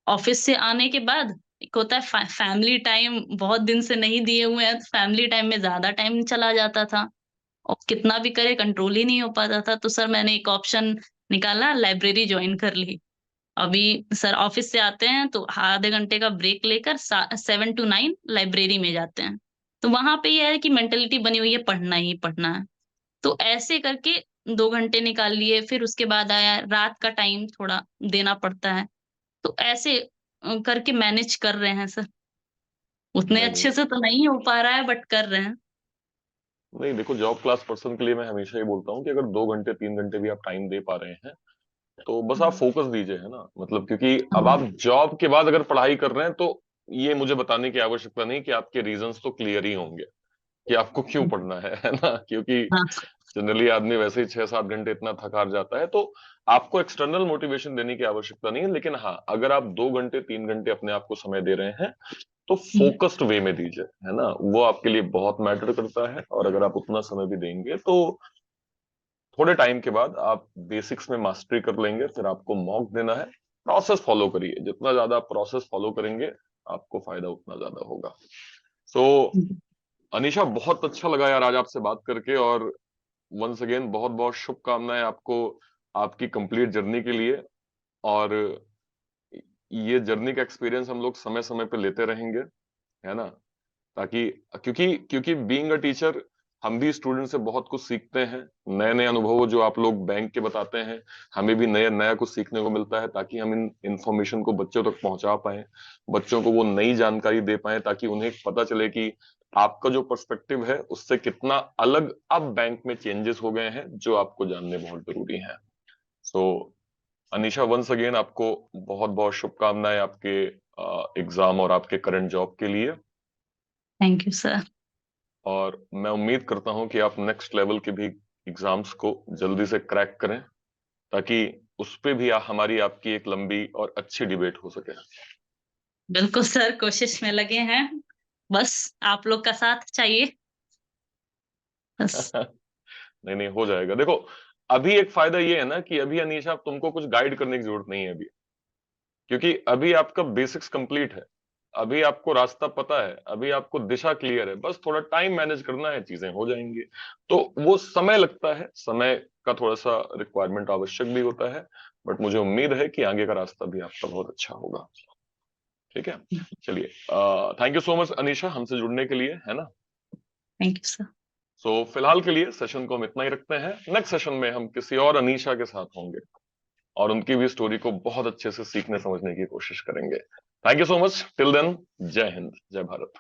ऑफिस से आने के बाद एक होता है फैमिली टाइम, बहुत दिन से नहीं दिए हुए हैं, तो फैमिली टाइम में ज्यादा टाइम चला जाता था और कितना भी करे कंट्रोल ही नहीं हो पाता था। तो सर मैंने एक ऑप्शन निकाला, लाइब्रेरी ज्वाइन कर ली। अभी सर ऑफिस से आते हैं तो आधे घंटे का ब्रेक लेकर 7 to 9 लाइब्रेरी में जाते हैं। तो वहां पे ये है कि मेंटेलिटी बनी हुई है, पढ़ना ही पढ़ना है। तो ऐसे करके 2 घंटे निकाल लिए, फिर उसके बाद आया रात का टाइम थोड़ा देना पड़ता है। तो ऐसे करके मैनेज कर रहे हैं सर। उतने नहीं नहीं अच्छे से तो नहीं हो पा रहा है बट कर रहे हैं। नहीं, देखो, जॉब क्लास पर्सन के लिए मैं हमेशा ये बोलता हूँ कि अगर 2 घंटे 3 घंटे भी आप टाइम दे पा रहे हैं तो बस आप फोकस दीजिए, है ना। मतलब क्योंकि अब हाँ। आप जॉब के बाद अगर पढ़ाई कर रहे हैं तो ये मुझे बताने की आवश्यकता नहीं कि आपके रीजंस तो क्लियर ही होंगे कि आपको क्यों पढ़ना है ना। क्योंकि हाँ। जनरली आदमी वैसे ही 6-7 घंटे इतना थक हार जाता है, तो आपको एक्सटर्नल मोटिवेशन देने की आवश्यकता नहीं है। लेकिन हाँ, अगर आप 2 घंटे 3 घंटे अपने आप को समय दे रहे हैं तो फोकस्ड वे में दीजिए, है ना। वो आपके लिए बहुत मैटर करता है, और अगर आप उतना समय भी देंगे तो थोड़े टाइम के बाद आप बेसिक्स में मास्टरी कर लेंगे। फिर आपको मॉक देना है, प्रोसेस फॉलो करिए, जितना ज्यादा प्रोसेस फॉलो करेंगे आपको फायदा उतना ज्यादा होगा। सो अनीशा, बहुत अच्छा लगा यार आज आपसे बात करके, और वंस अगेन बहुत बहुत शुभकामनाएं आपको आपकी कंप्लीट जर्नी के लिए। और ये जर्नी का एक्सपीरियंस हम लोग समय समय पे लेते रहेंगे, है ना। ताकि क्योंकि क्योंकि बीइंग अ टीचर हम भी स्टूडेंट से बहुत कुछ सीखते हैं। नए नए अनुभव जो आप लोग बैंक के बताते हैं, हमें भी नया नया कुछ सीखने को मिलता है, ताकि हम इन इंफॉर्मेशन को बच्चों तक पहुंचा पाए, बच्चों को वो नई जानकारी दे पाए, ताकि उन्हें पता चले कि आपका जो पर्सपेक्टिव है उससे कितना अलग अब बैंक में चेंजेस हो गए हैं, जो आपको जानने बहुत जरूरी है। सो अनीशा, वंस अगेन आपको बहुत बहुत शुभकामनाएं आपके एग्जाम और आपके करंट जॉब के लिए। Thank you sir. और मैं उम्मीद करता हूं कि आप नेक्स्ट लेवल के भी एग्जाम्स को जल्दी से क्रैक करें, ताकि उस पे भी हमारी आपकी एक लंबी और अच्छी डिबेट हो सके। बिल्कुल सर, कोशिश में लगे हैं। बस आप लोग का साथ चाहिए बस। नहीं नहीं, हो जाएगा। देखो, अभी एक फायदा ये है ना कि अभी अनीशा तुमको कुछ गाइड करने की जरूरत नहीं है अभी, क्योंकि अभी आपका बेसिक्स कंप्लीट है, अभी आपको रास्ता पता है, अभी आपको दिशा क्लियर है। बस थोड़ा टाइम मैनेज करना है, चीजें हो जाएंगी। तो वो समय लगता है, समय का थोड़ा सा रिक्वायरमेंट आवश्यक भी होता है, बट मुझे उम्मीद है कि आगे का रास्ता भी आपका बहुत अच्छा होगा। ठीक है, चलिए, thank you so much Anisha हमसे जुड़ने के लिए, है ना। Thank you sir. सो फिलहाल के लिए सेशन को हम इतना ही रखते हैं। नेक्स्ट सेशन में हम किसी और अनीशा के साथ होंगे, और उनकी भी स्टोरी को बहुत अच्छे से सीखने समझने की कोशिश करेंगे। Thank you so much, till then, Jai Hind, जय भारत।